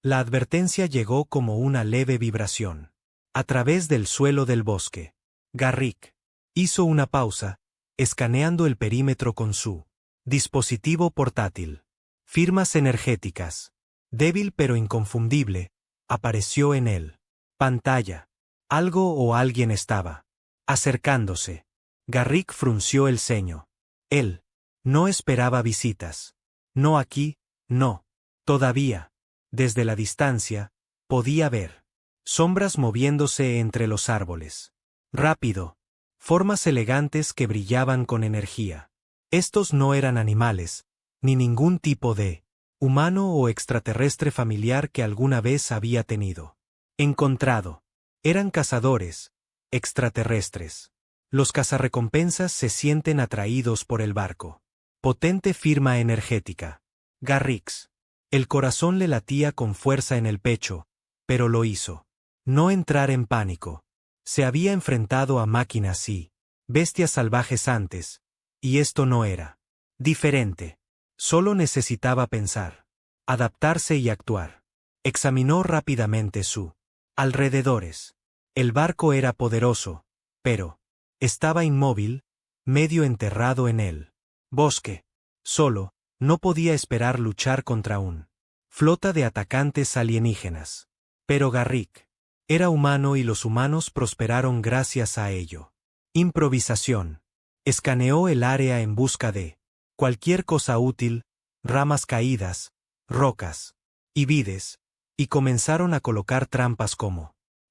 La advertencia llegó como una leve vibración a través del suelo del bosque. Garrick hizo una pausa, escaneando el perímetro con su dispositivo portátil. Firmas energéticas. Débil pero inconfundible, apareció en él. Pantalla. Algo o alguien estaba acercándose. Garrick frunció el ceño. Él no esperaba visitas. No aquí, no. Todavía, desde la distancia, podía ver sombras moviéndose entre los árboles. Rápido, formas elegantes que brillaban con energía. Estos no eran animales, ni ningún tipo de humano o extraterrestre familiar que alguna vez había tenido. Encontrado. Eran cazadores, extraterrestres. Los cazarrecompensas se sienten atraídos por el barco. Potente firma energética. Garrix. El corazón le latía con fuerza en el pecho, pero lo hizo. No entrar en pánico. Se había enfrentado a máquinas y bestias salvajes antes, y esto no era diferente. Solo necesitaba pensar, adaptarse y actuar. Examinó rápidamente su alrededores. El barco era poderoso, pero estaba inmóvil, medio enterrado en el bosque. Solo, no podía esperar luchar contra un flota de atacantes alienígenas. Pero Garrick era humano y los humanos prosperaron gracias a ello. Improvisación. Escaneó el área en busca de cualquier cosa útil, ramas caídas, rocas y vides, y comenzaron a colocar trampas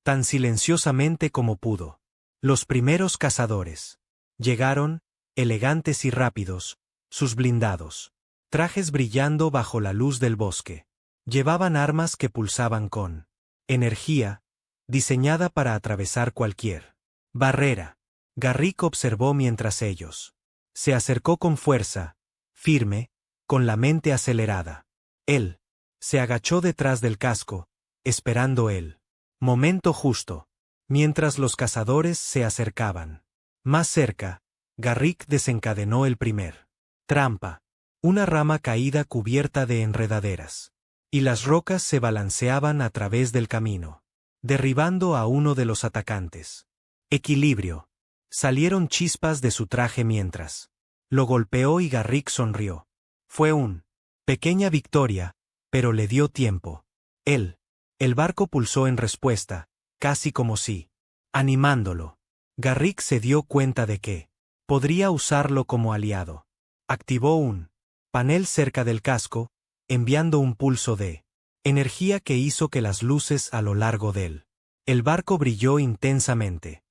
tan silenciosamente como pudo. Los primeros cazadores llegaron, elegantes y rápidos, sus blindados trajes brillando bajo la luz del bosque. Llevaban armas que pulsaban con energía, diseñada para atravesar cualquier barrera. Garrick observó mientras ellos se acercó con fuerza, firme, con la mente acelerada. Él se agachó detrás del casco, esperando el momento justo. Mientras los cazadores se acercaban más cerca, Garrick desencadenó el primer trampa, una rama caída cubierta de enredaderas. Y las rocas se balanceaban a través del camino, derribando a uno de los atacantes. Equilibrio. Salieron chispas de su traje mientras lo golpeó y Garrick sonrió. Fue una pequeña victoria, pero le dio tiempo. El barco pulsó en respuesta, casi como si animándolo. Garrick se dio cuenta de que podría usarlo como aliado. Activó un panel cerca del casco, enviando un pulso de energía que hizo que las luces a lo largo del el barco brilló intensamente.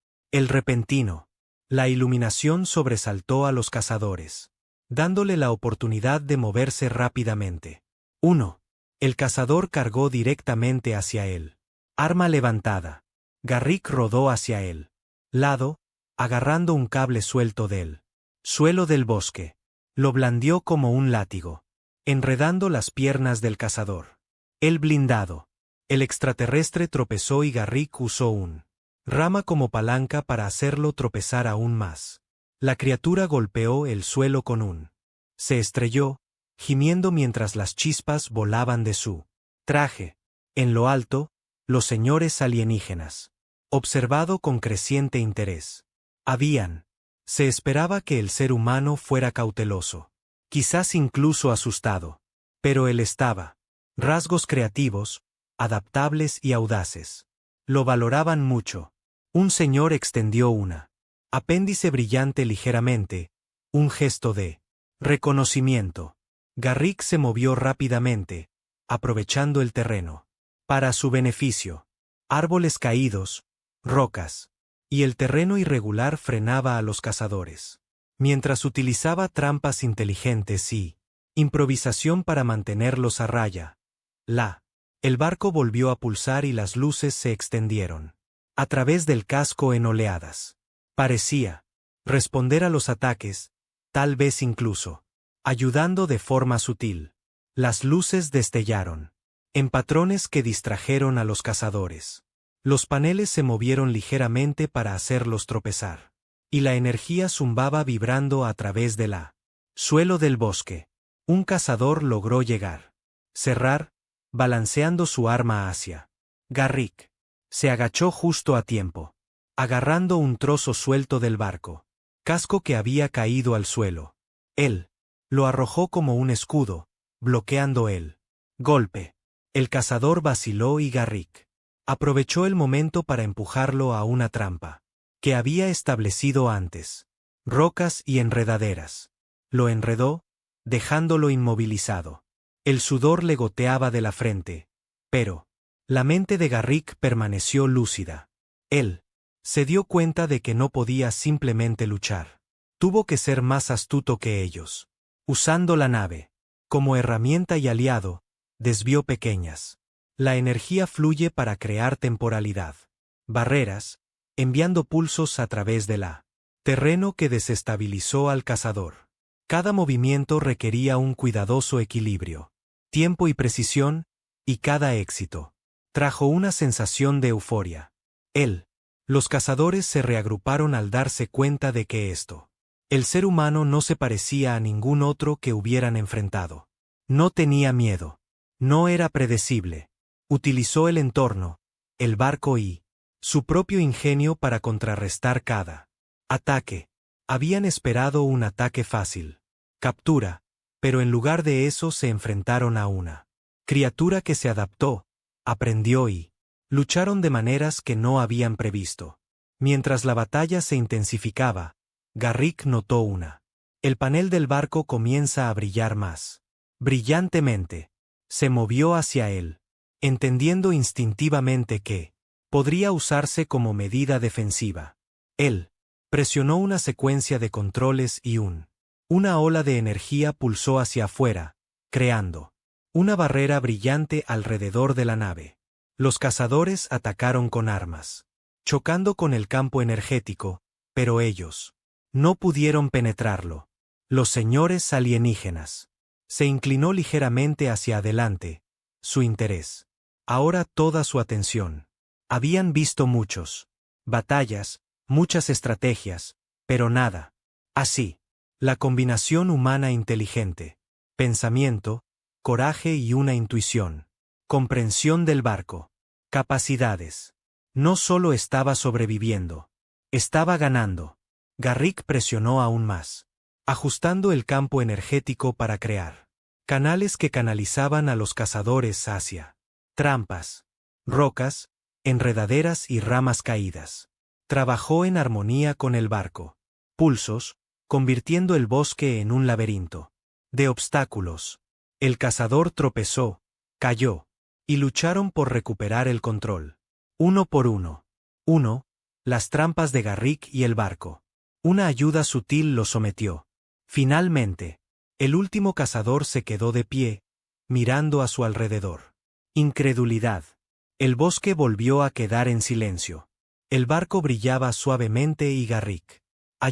La iluminación sobresaltó a los cazadores, dándole la oportunidad de moverse rápidamente. 1. El cazador cargó directamente hacia él. Arma levantada. Garrick rodó hacia él. Lado, agarrando un cable suelto del suelo del bosque. Lo blandió como un látigo, enredando las piernas del cazador. El blindado. El extraterrestre tropezó y Garrick usó un rama como palanca para hacerlo tropezar aún más. La criatura golpeó el suelo con un se estrelló, gimiendo mientras las chispas volaban de su traje. En lo alto, los señores alienígenas. Observado con creciente interés. Se esperaba que el ser humano fuera cauteloso. Quizás incluso asustado. Pero él estaba. Rasgos creativos, adaptables y audaces. Lo valoraban mucho. Un señor extendió una apéndice brillante ligeramente, un gesto de reconocimiento. Garrick se movió rápidamente, aprovechando el terreno. Para su beneficio. Árboles caídos, rocas, y el terreno irregular frenaba a los cazadores. Mientras utilizaba trampas inteligentes y improvisación para mantenerlos a raya. El barco volvió a pulsar y las luces se extendieron a través del casco en oleadas. Parecía responder a los ataques, tal vez incluso ayudando de forma sutil. Las luces destellaron en patrones que distrajeron a los cazadores. Los paneles se movieron ligeramente para hacerlos tropezar. Y la energía zumbaba vibrando a través de la suelo del bosque. Un cazador logró llegar. Cerrar, balanceando su arma hacia Garrick. Se agachó justo a tiempo, agarrando un trozo suelto del barco. Casco que había caído al suelo. Él lo arrojó como un escudo, bloqueando el golpe. El cazador vaciló y Garrick aprovechó el momento para empujarlo a una trampa que había establecido antes. Rocas y enredaderas. Lo enredó, dejándolo inmovilizado. El sudor le goteaba de la frente. Pero la mente de Garrick permaneció lúcida. Él se dio cuenta de que no podía simplemente luchar. Tuvo que ser más astuto que ellos. Usando la nave como herramienta y aliado, desvió pequeñas. La energía fluye para crear temporalidad. Barreras, enviando pulsos a través de la terreno que desestabilizó al cazador. Cada movimiento requería un cuidadoso equilibrio, tiempo y precisión, y cada éxito trajo una sensación de euforia. Los cazadores se reagruparon al darse cuenta de que el ser humano no se parecía a ningún otro que hubieran enfrentado. No tenía miedo. No era predecible. Utilizó el entorno, el barco y su propio ingenio para contrarrestar cada ataque. Habían esperado un ataque fácil. Captura, pero en lugar de eso se enfrentaron a una criatura que se adaptó, aprendió y lucharon de maneras que no habían previsto. Mientras la batalla se intensificaba, Garrick notó el panel del barco comienza a brillar más brillantemente. Se movió hacia él, entendiendo instintivamente que podría usarse como medida defensiva. Él presionó una secuencia de controles y una ola de energía pulsó hacia afuera, creando una barrera brillante alrededor de la nave. Los cazadores atacaron con armas, chocando con el campo energético, pero ellos no pudieron penetrarlo. Los señores alienígenas. Se inclinó ligeramente hacia adelante. Su interés. Ahora toda su atención. Habían visto batallas, muchas estrategias, pero nada así. La combinación humana inteligente. Pensamiento, coraje y una intuición. Comprensión del barco. Capacidades. No solo estaba sobreviviendo. Estaba ganando. Garrick presionó aún más, ajustando el campo energético para crear canales que canalizaban a los cazadores hacia trampas, rocas, enredaderas y ramas caídas. Trabajó en armonía con el barco. Pulsos, convirtiendo el bosque en un laberinto de obstáculos. El cazador tropezó, cayó, y lucharon por recuperar el control. Uno por uno. Las trampas de Garrick y el barco. Una ayuda sutil lo sometió. Finalmente, el último cazador se quedó de pie, mirando a su alrededor. Incredulidad. El bosque volvió a quedar en silencio. El barco brillaba suavemente y Garrick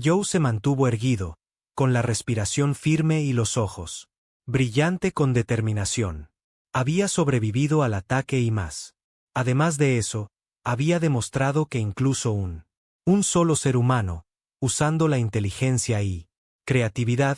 Joe se mantuvo erguido, con la respiración firme y los ojos brillante con determinación. Había sobrevivido al ataque y más. Además de eso, había demostrado que incluso un solo ser humano, usando la inteligencia y creatividad,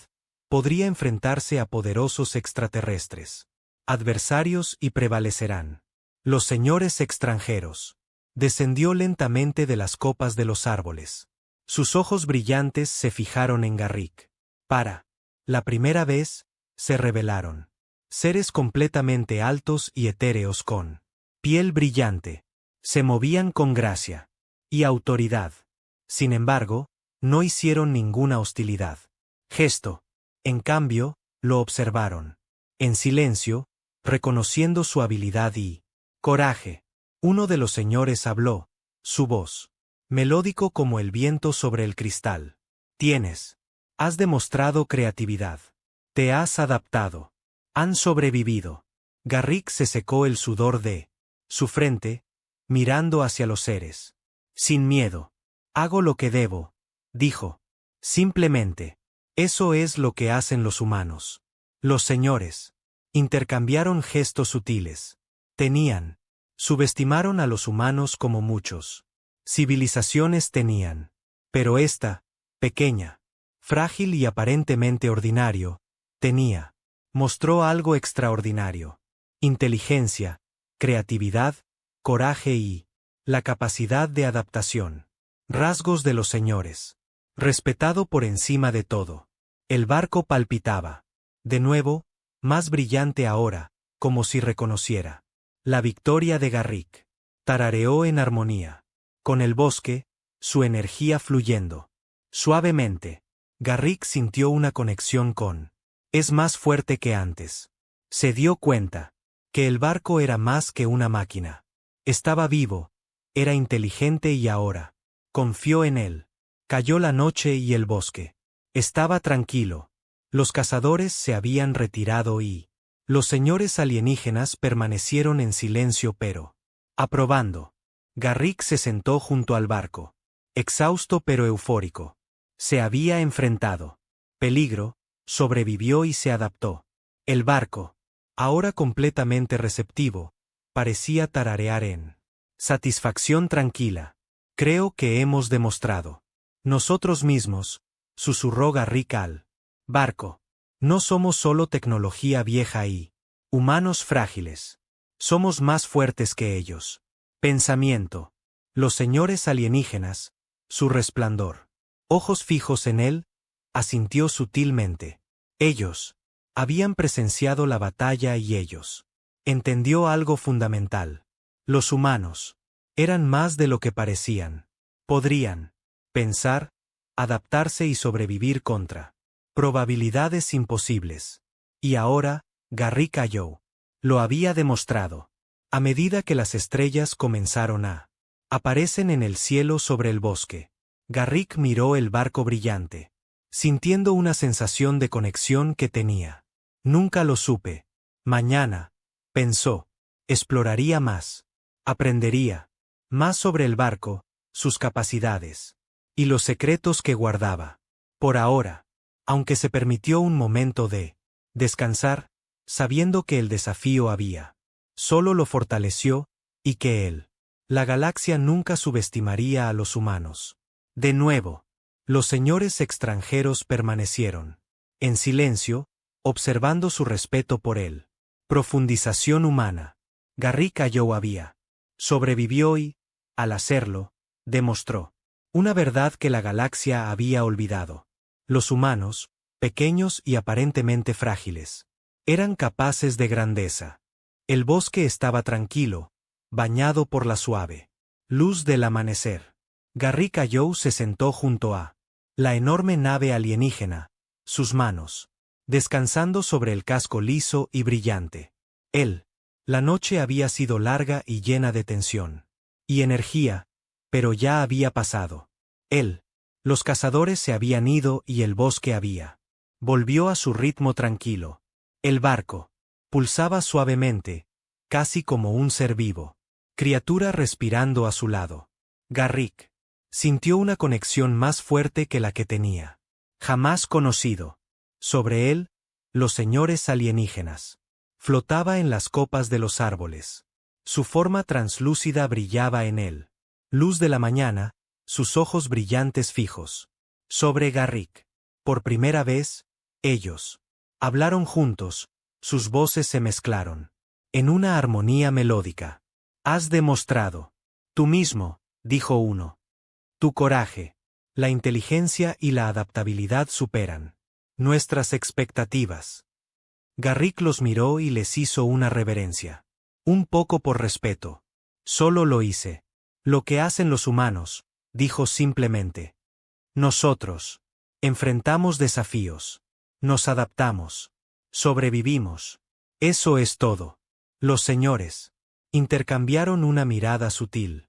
podría enfrentarse a poderosos extraterrestres. Adversarios y prevalecerán. Los señores extranjeros. Descendió lentamente de las copas de los árboles. Sus ojos brillantes se fijaron en Garrick. Para la primera vez, se revelaron. Seres completamente altos y etéreos con piel brillante. Se movían con gracia y autoridad. Sin embargo, no hicieron ninguna hostilidad. Gesto. En cambio, lo observaron. En silencio, reconociendo su habilidad y coraje. Uno de los señores habló, su voz melódico como el viento sobre el cristal. Has demostrado creatividad. Te has adaptado. Han sobrevivido. Garrick se secó el sudor de su frente, mirando hacia los seres. Sin miedo. Hago lo que debo, dijo. Simplemente. Eso es lo que hacen los humanos. Los señores intercambiaron gestos sutiles. Subestimaron a los humanos como muchos civilizaciones tenían. Pero esta, pequeña, frágil y aparentemente ordinario, mostró algo extraordinario. Inteligencia, creatividad, coraje y la capacidad de adaptación. Rasgos de los señores. Respetado por encima de todo. El barco palpitaba. De nuevo, más brillante ahora, como si reconociera la victoria de Garrick. Tarareó en armonía. Con el bosque, su energía fluyendo. Suavemente, Garrick sintió una conexión con. Es más fuerte que antes. Se dio cuenta que el barco era más que una máquina. Estaba vivo, era inteligente y ahora confió en él. Cayó la noche y el bosque. Estaba tranquilo. Los cazadores se habían retirado y los señores alienígenas permanecieron en silencio pero aprobando. Garrick se sentó junto al barco, exhausto pero eufórico. Se había enfrentado peligro, sobrevivió y se adaptó. El barco, ahora completamente receptivo, parecía tararear en satisfacción tranquila. Creo que hemos demostrado. Nosotros mismos, susurró Garrick al barco. No somos solo tecnología vieja y humanos frágiles. Somos más fuertes que ellos. Pensamiento. Los señores alienígenas, su resplandor. Ojos fijos en él, asintió sutilmente. Ellos habían presenciado la batalla y ellos entendió algo fundamental. Los humanos eran más de lo que parecían. Podrían pensar, adaptarse y sobrevivir contra probabilidades imposibles. Y ahora, Garrick cayó. Lo había demostrado. A medida que las estrellas comenzaron a aparecen en el cielo sobre el bosque, Garrick miró el barco brillante, sintiendo una sensación de conexión que tenía. Nunca lo supe. Mañana, pensó, exploraría más. Aprendería más sobre el barco, sus capacidades y los secretos que guardaba. Por ahora, aunque se permitió un momento de descansar, sabiendo que el desafío había solo lo fortaleció, y que él, la galaxia nunca subestimaría a los humanos. De nuevo, los señores extranjeros permanecieron en silencio, observando su respeto por él. Profundización humana. Garrick cayó había sobrevivió y, al hacerlo, demostró una verdad que la galaxia había olvidado. Los humanos, pequeños y aparentemente frágiles, eran capaces de grandeza. El bosque estaba tranquilo, bañado por la suave luz del amanecer. Garrick cayó se sentó junto a la enorme nave alienígena, sus manos descansando sobre el casco liso y brillante. La noche había sido larga y llena de tensión y energía, pero ya había pasado. Los cazadores se habían ido y el bosque volvió a su ritmo tranquilo. El barco pulsaba suavemente, casi como un ser vivo, criatura respirando a su lado. Garrick sintió una conexión más fuerte que la que tenía jamás conocido. Sobre él, los señores alienígenas. Flotaba en las copas de los árboles. Su forma translúcida brillaba en él. Luz de la mañana, sus ojos brillantes fijos. Sobre Garrick. Por primera vez, ellos hablaron juntos, sus voces se mezclaron en una armonía melódica. Has demostrado. Tú mismo, dijo uno. Tu coraje, la inteligencia y la adaptabilidad superan nuestras expectativas. Garrick los miró y les hizo una reverencia. Un poco por respeto. Solo lo hice. Lo que hacen los humanos, dijo simplemente. Nosotros enfrentamos desafíos. Nos adaptamos. Sobrevivimos. Eso es todo. Los señores intercambiaron una mirada sutil.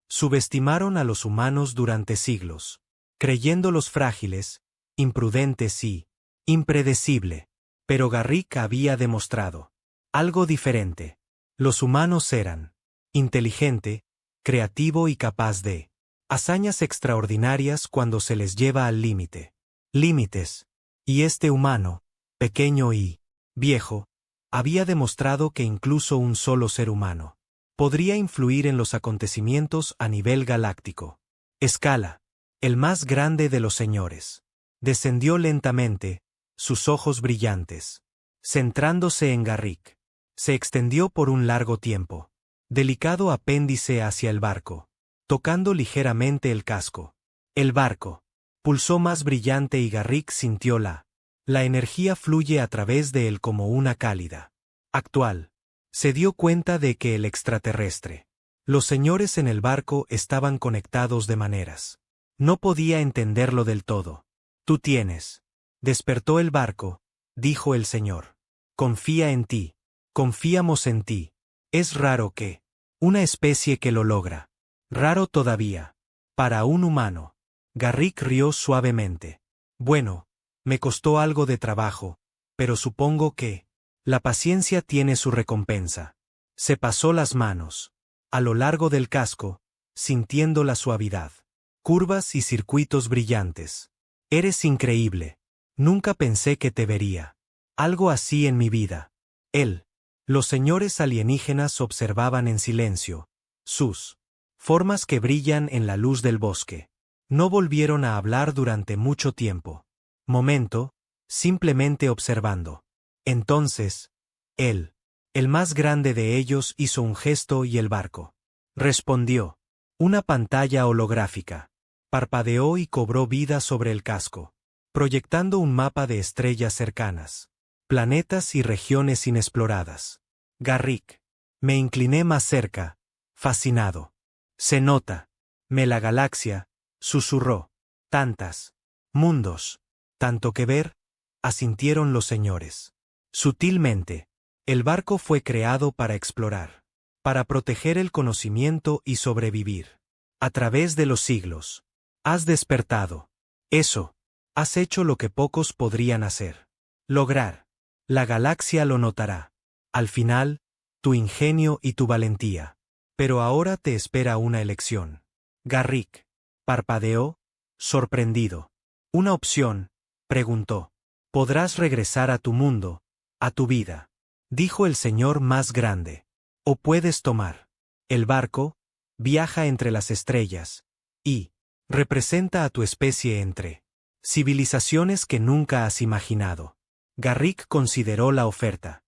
Subestimaron a los humanos durante siglos, creyéndolos frágiles, imprudentes y impredecible. Pero Garrick había demostrado algo diferente. Los humanos eran inteligente, creativo y capaz de hazañas extraordinarias cuando se les lleva al límite. Límites. Y este humano, pequeño y viejo, había demostrado que incluso un solo ser humano podría influir en los acontecimientos a nivel galáctico. Escala. El más grande de los señores. Descendió lentamente, sus ojos brillantes, centrándose en Garrick. Se extendió por un largo tiempo. Delicado apéndice hacia el barco, tocando ligeramente el casco. El barco pulsó más brillante y Garrick sintió la energía fluye a través de él como una cálida. Actual. Se dio cuenta de que el extraterrestre, los señores en el barco estaban conectados de maneras. No podía entenderlo del todo. Tú tienes. Despertó el barco, dijo el señor. Confía en ti. Confiamos en ti. Es raro que. Una especie que lo logra. Raro todavía. Para un humano. Garrick rió suavemente. Bueno, me costó algo de trabajo, pero supongo que. La paciencia tiene su recompensa. Se pasó las manos. A lo largo del casco, sintiendo la suavidad. Curvas y circuitos brillantes. Eres increíble. Nunca pensé que te vería. Algo así en mi vida. Él. Los señores alienígenas observaban en silencio. Sus formas que brillan en la luz del bosque. No volvieron a hablar durante mucho tiempo. Momento, simplemente observando. Entonces, él, el más grande de ellos, hizo un gesto y el barco respondió. Una pantalla holográfica. Parpadeó y cobró vida sobre el casco, proyectando un mapa de estrellas cercanas, planetas y regiones inexploradas. Garrick. Me incliné más cerca, fascinado. Se nota. La galaxia, susurró. Tantas. Mundos. Tanto que ver, asintieron los señores. Sutilmente, el barco fue creado para explorar, para proteger el conocimiento y sobrevivir. A través de los siglos. Has despertado. Eso. Has hecho lo que pocos podrían hacer. Lograr. La galaxia lo notará. Al final, tu ingenio y tu valentía. Pero ahora te espera una elección. Garrick. Parpadeó, sorprendido. Una opción, preguntó. Podrás regresar a tu mundo, a tu vida, dijo el señor más grande. O puedes tomar. El barco, viaja entre las estrellas, y representa a tu especie entre civilizaciones que nunca has imaginado. Garrick consideró la oferta.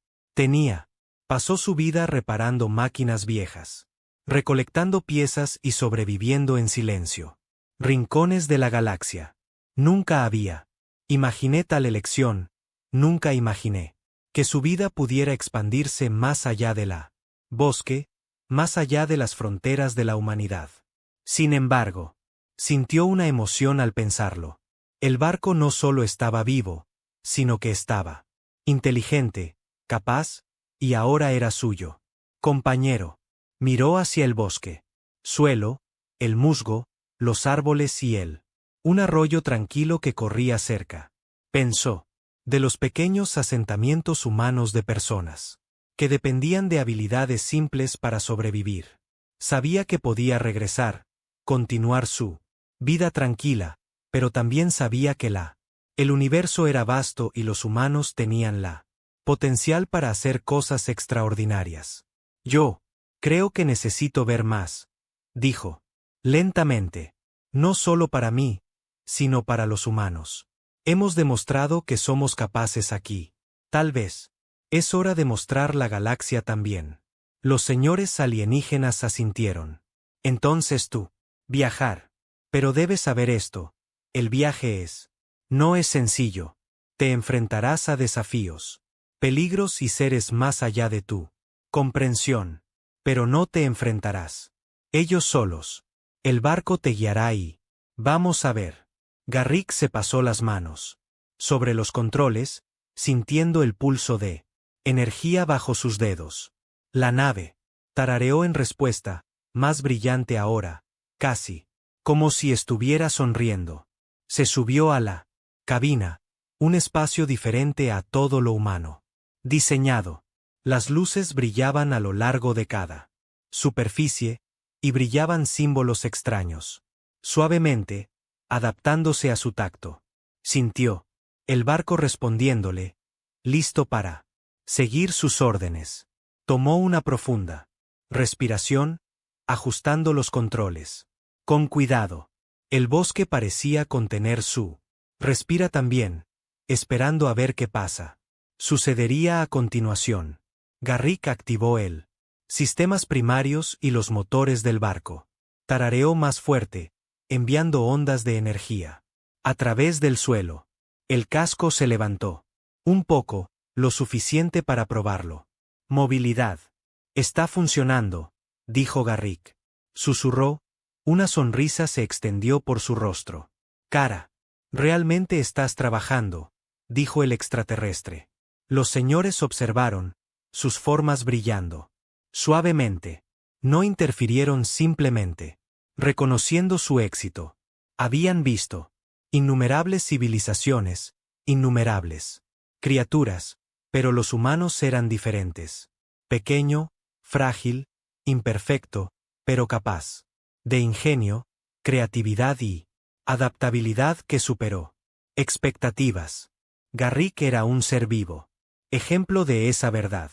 Pasó su vida reparando máquinas viejas, recolectando piezas y sobreviviendo en silencio. Rincones de la galaxia. Nunca había. Imaginé tal elección, nunca imaginé que su vida pudiera expandirse más allá de la bosque, más allá de las fronteras de la humanidad. Sin embargo, sintió una emoción al pensarlo. El barco no solo estaba vivo, sino que estaba inteligente, capaz, y ahora era suyo. Compañero. Miró hacia el bosque. Suelo, el musgo, los árboles y él. Un arroyo tranquilo que corría cerca. Pensó. De los pequeños asentamientos humanos de personas, que dependían de habilidades simples para sobrevivir. Sabía que podía regresar, continuar su vida tranquila, pero también sabía que el universo era vasto y los humanos tenían la potencial para hacer cosas extraordinarias. Yo creo que necesito ver más, dijo. Lentamente. No solo para mí, sino para los humanos. Hemos demostrado que somos capaces aquí. Tal vez. Es hora de mostrar la galaxia también. Los señores alienígenas asintieron. Entonces tú. Viajar. Pero debes saber esto. El viaje no es sencillo. Te enfrentarás a desafíos, peligros y seres más allá de tu comprensión. Pero no te enfrentarás ellos solos. El barco te guiará y vamos a ver. Garrick se pasó las manos sobre los controles, sintiendo el pulso de energía bajo sus dedos. La nave tarareó en respuesta, más brillante ahora, casi como si estuviera sonriendo. Se subió a la cabina, un espacio diferente a todo lo humano. Diseñado. Las luces brillaban a lo largo de cada superficie, y brillaban símbolos extraños. Suavemente, adaptándose a su tacto. Sintió el barco respondiéndole, listo para seguir sus órdenes. Tomó una profunda respiración, ajustando los controles. Con cuidado. El bosque parecía contener su respira también, esperando a ver qué pasa. Sucedería a continuación. Garrick activó el sistemas primarios y los motores del barco. Tarareó más fuerte, enviando ondas de energía. A través del suelo. El casco se levantó. Un poco, lo suficiente para probarlo. Movilidad. Está funcionando, dijo Garrick. Susurró, una sonrisa se extendió por su rostro. Cara. Realmente estás trabajando, dijo el extraterrestre. Los señores observaron, sus formas brillando. Suavemente. No interfirieron simplemente. Reconociendo su éxito. Habían visto. Innumerables civilizaciones, innumerables criaturas, pero los humanos eran diferentes. Pequeño, frágil, imperfecto, pero capaz. De ingenio, creatividad y adaptabilidad que superó expectativas. Garrick era un ser vivo. Ejemplo de esa verdad.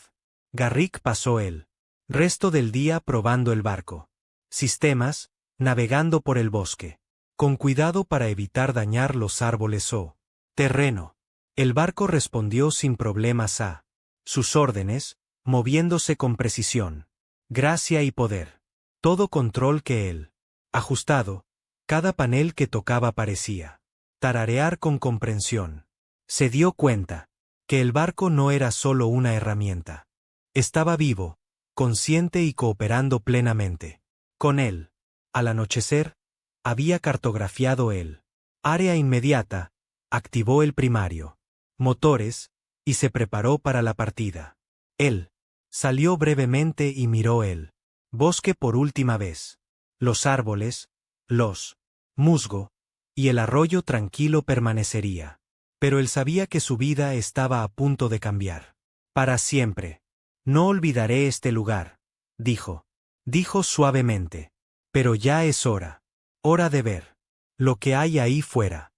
Garrick pasó el resto del día probando el barco. Sistemas, navegando por el bosque. Con cuidado para evitar dañar los árboles o terreno. El barco respondió sin problemas a sus órdenes, moviéndose con precisión, gracia y poder. Todo control que él ajustado, cada panel que tocaba parecía tararear con comprensión. Se dio cuenta que el barco no era solo una herramienta. Estaba vivo, consciente y cooperando plenamente. Con él, al anochecer, había cartografiado el área inmediata, activó el primario, motores, y se preparó para la partida. Él salió brevemente y miró el bosque por última vez. Los árboles, los musgo, y el arroyo tranquilo permanecería. Pero él sabía que su vida estaba a punto de cambiar. Para siempre. No olvidaré este lugar, dijo. Dijo suavemente. Pero ya es hora. Hora de ver lo que hay ahí fuera.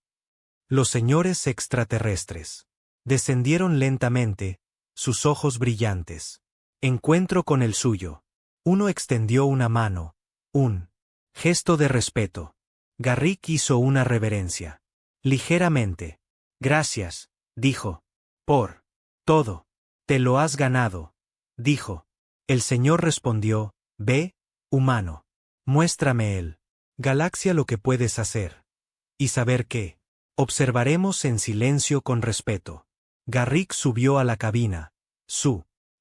Los señores extraterrestres descendieron lentamente, sus ojos brillantes. Encuentro con el suyo. Uno extendió una mano, un gesto de respeto. Garrick hizo una reverencia. Ligeramente. Gracias, dijo. Por todo. Te lo has ganado, dijo. El señor respondió, ve, humano. Muéstrame el galaxia lo que puedes hacer. Y saber qué. Observaremos en silencio con respeto. Garrick subió a la cabina.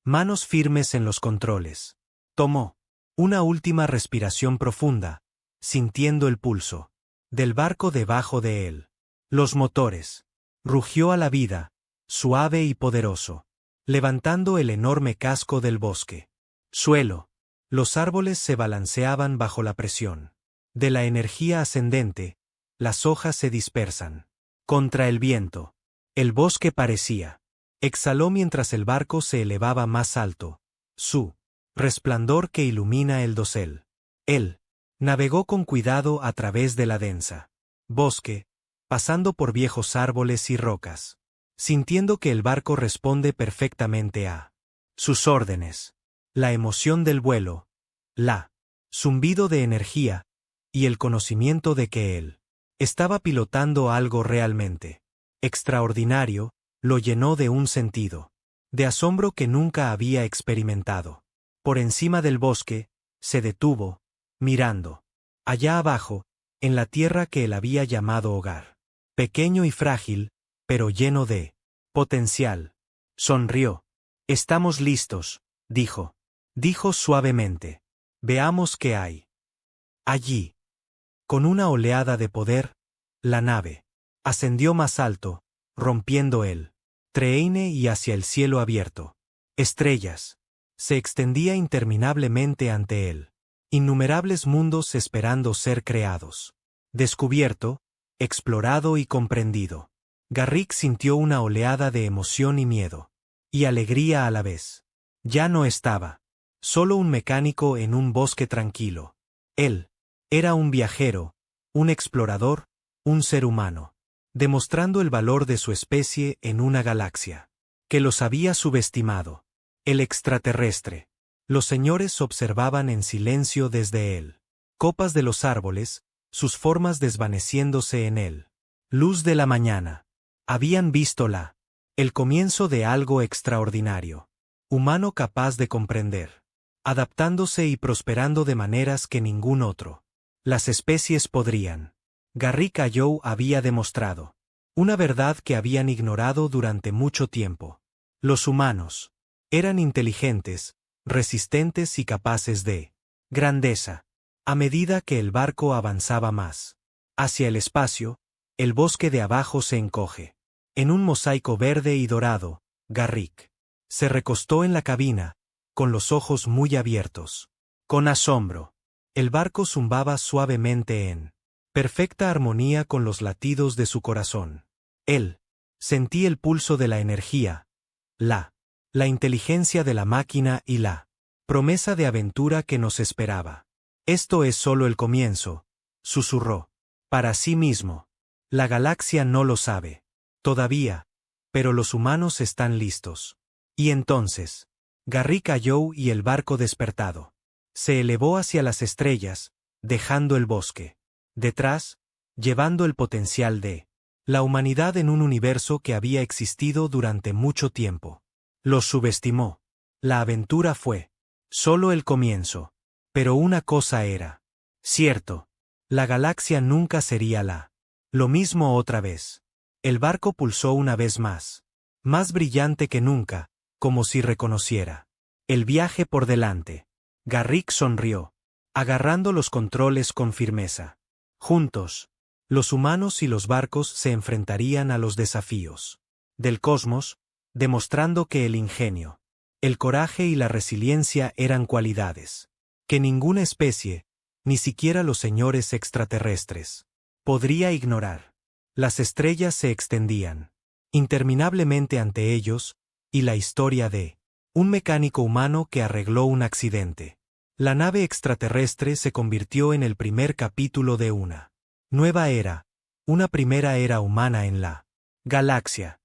Manos firmes en los controles. Tomó una última respiración profunda, sintiendo el pulso del barco debajo de él. Los motores. Rugió a la vida, suave y poderoso, levantando el enorme casco del bosque. Suelo. Los árboles se balanceaban bajo la presión de la energía ascendente, las hojas se dispersan. Contra el viento. El bosque parecía. Exhaló mientras el barco se elevaba más alto. Su resplandor que ilumina el dosel. Él navegó con cuidado a través de la densa bosque, pasando por viejos árboles y rocas, sintiendo que el barco responde perfectamente a sus órdenes. La emoción del vuelo, la zumbido de energía, y el conocimiento de que él estaba pilotando algo realmente extraordinario, lo llenó de un sentido de asombro que nunca había experimentado. Por encima del bosque, se detuvo, mirando allá abajo, en la tierra que él había llamado hogar. Pequeño y frágil, pero lleno de potencial. Sonrió. Estamos listos, dijo. Dijo suavemente. Veamos qué hay allí. Con una oleada de poder, la nave ascendió más alto, rompiendo el treine y hacia el cielo abierto. Estrellas. Se extendía interminablemente ante él. Innumerables mundos esperando ser creados. Descubierto, explorado y comprendido. Garrick sintió una oleada de emoción y miedo. Y alegría a la vez. Ya no estaba solo un mecánico en un bosque tranquilo. Él era un viajero, un explorador, un ser humano, demostrando el valor de su especie en una galaxia que los había subestimado. El extraterrestre. Los señores observaban en silencio desde él. Copas de los árboles, sus formas desvaneciéndose en él. Luz de la mañana. Habían visto el comienzo de algo extraordinario. Humano capaz de comprender. Adaptándose y prosperando de maneras que ningún otro. Las especies podrían. Garrick Hallou había demostrado una verdad que habían ignorado durante mucho tiempo. Los humanos eran inteligentes, resistentes y capaces de grandeza. A medida que el barco avanzaba más hacia el espacio, el bosque de abajo se encoge en un mosaico verde y dorado, Garrick. Se recostó en la cabina, con los ojos muy abiertos. Con asombro. El barco zumbaba suavemente en perfecta armonía con los latidos de su corazón. Él sentí el pulso de la energía, la inteligencia de la máquina y la promesa de aventura que nos esperaba. Esto es solo el comienzo, susurró. Para sí mismo. La galaxia no lo sabe. Todavía. Pero los humanos están listos. Y entonces. Garrick cayó y el barco despertado. Se elevó hacia las estrellas, dejando el bosque detrás, llevando el potencial de la humanidad en un universo que había existido durante mucho tiempo. Los subestimó. La aventura fue solo el comienzo. Pero una cosa era cierto. La galaxia nunca sería lo mismo otra vez. El barco pulsó una vez más brillante que nunca, como si reconociera el viaje por delante. Garrick sonrió, agarrando los controles con firmeza. Juntos, los humanos y los barcos se enfrentarían a los desafíos del cosmos, demostrando que el ingenio, el coraje y la resiliencia eran cualidades que ninguna especie, ni siquiera los señores extraterrestres, podría ignorar. Las estrellas se extendían interminablemente ante ellos, y la historia de un mecánico humano que arregló un accidente. La nave extraterrestre se convirtió en el primer capítulo de una nueva era, una primera era humana en la galaxia.